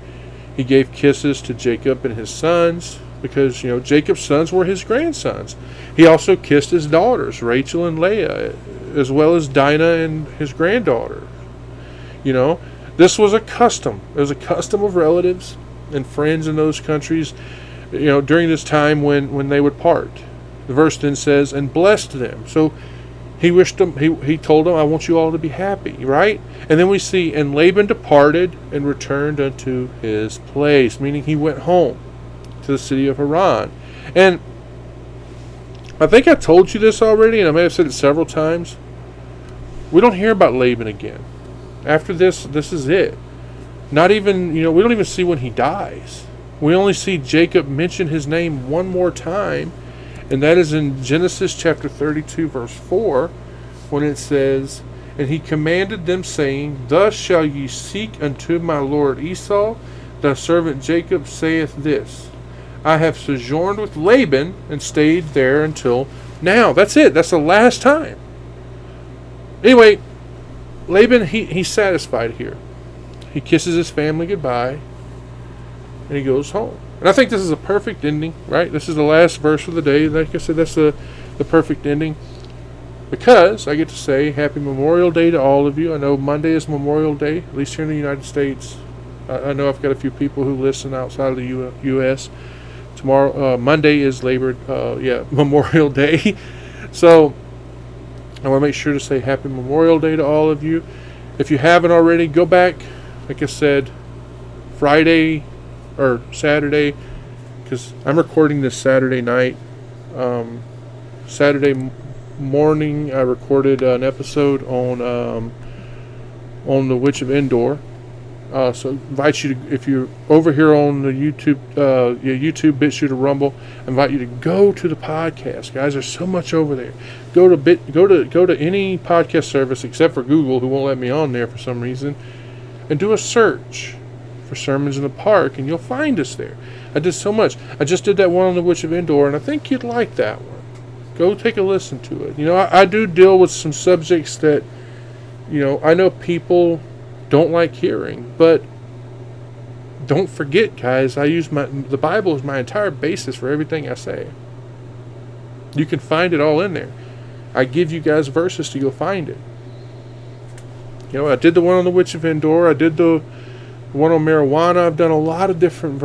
He gave kisses to Jacob and his sons because, Jacob's sons were his grandsons. He also kissed his daughters, Rachel and Leah, as well as Dinah and his granddaughter. This was a custom. It was a custom of relatives and friends in those countries, during this time when they would part. The verse then says, and blessed them. So he wished them, he told them, I want you all to be happy, right? And then we see, and Laban departed and returned unto his place, meaning he went home. to the city of Haran. And I think I told you this already, and I may have said it several times. We don't hear about Laban again. After this is it. Not even, we don't even see when he dies. We only see Jacob mention his name one more time, and that is in Genesis chapter 32, verse 4, when it says, "And he commanded them, saying, Thus shall ye seek unto my lord Esau. Thy servant Jacob saith this, I have sojourned with Laban, and stayed there until now." That's it. That's the last time. Anyway, Laban, he's satisfied here. He kisses his family goodbye, and he goes home. And I think this is a perfect ending, right? This is the last verse of the day. Like I said, that's the perfect ending. Because I get to say Happy Memorial Day to all of you. I know Monday is Memorial Day, at least here in the United States. I know I've got a few people who listen outside of the U.S. Tomorrow, Monday is Memorial Day. So I want to make sure to say Happy Memorial Day to all of you. If you haven't already, go back, like I said, Friday or Saturday, because I'm recording this Saturday night. Saturday morning, I recorded an episode on the Witch of Endor. So I invite you to, if you're over here on the YouTube, BitChute or Rumble, I invite you to go to the podcast, guys. There's so much over there. Go to any podcast service except for Google, who won't let me on there for some reason, and do a search for Sermons in the Park, and you'll find us there. I did so much. I just did that one on the Witch of Endor, and I think you'd like that one. Go take a listen to it. I do deal with some subjects that, I know people don't like hearing, but don't forget, guys, I use the Bible as my entire basis for everything I say. You can find it all in there. I give you guys verses to go find it. I did the one on the Witch of Endor. I did the one on marijuana. I've done a lot of different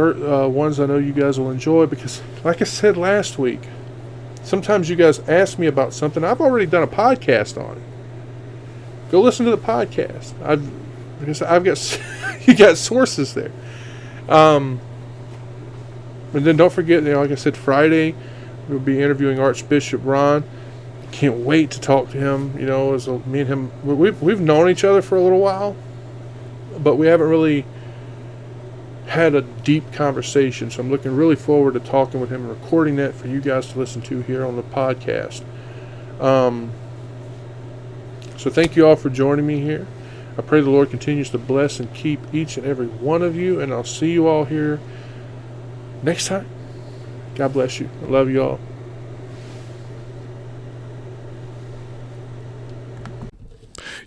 ones I know you guys will enjoy, because, like I said last week, sometimes you guys ask me about something. I've already done a podcast on it. Go listen to the podcast. I've got you got sources there. And then don't forget, like I said, Friday we'll be interviewing Archbishop Ron. Can't wait to talk to him. As me and him, we've known each other for a little while, but we haven't really had a deep conversation. So I'm looking really forward to talking with him and recording that for you guys to listen to here on the podcast. So thank you all for joining me here. I pray the Lord continues to bless and keep each and every one of you, and I'll see you all here next time. God bless you. I love you all.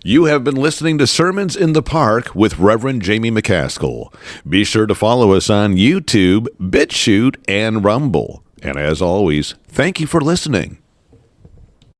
You have been listening to Sermons in the Park with Reverend Jamie McCaskill. Be sure to follow us on YouTube, BitChute, and Rumble. And as always, thank you for listening.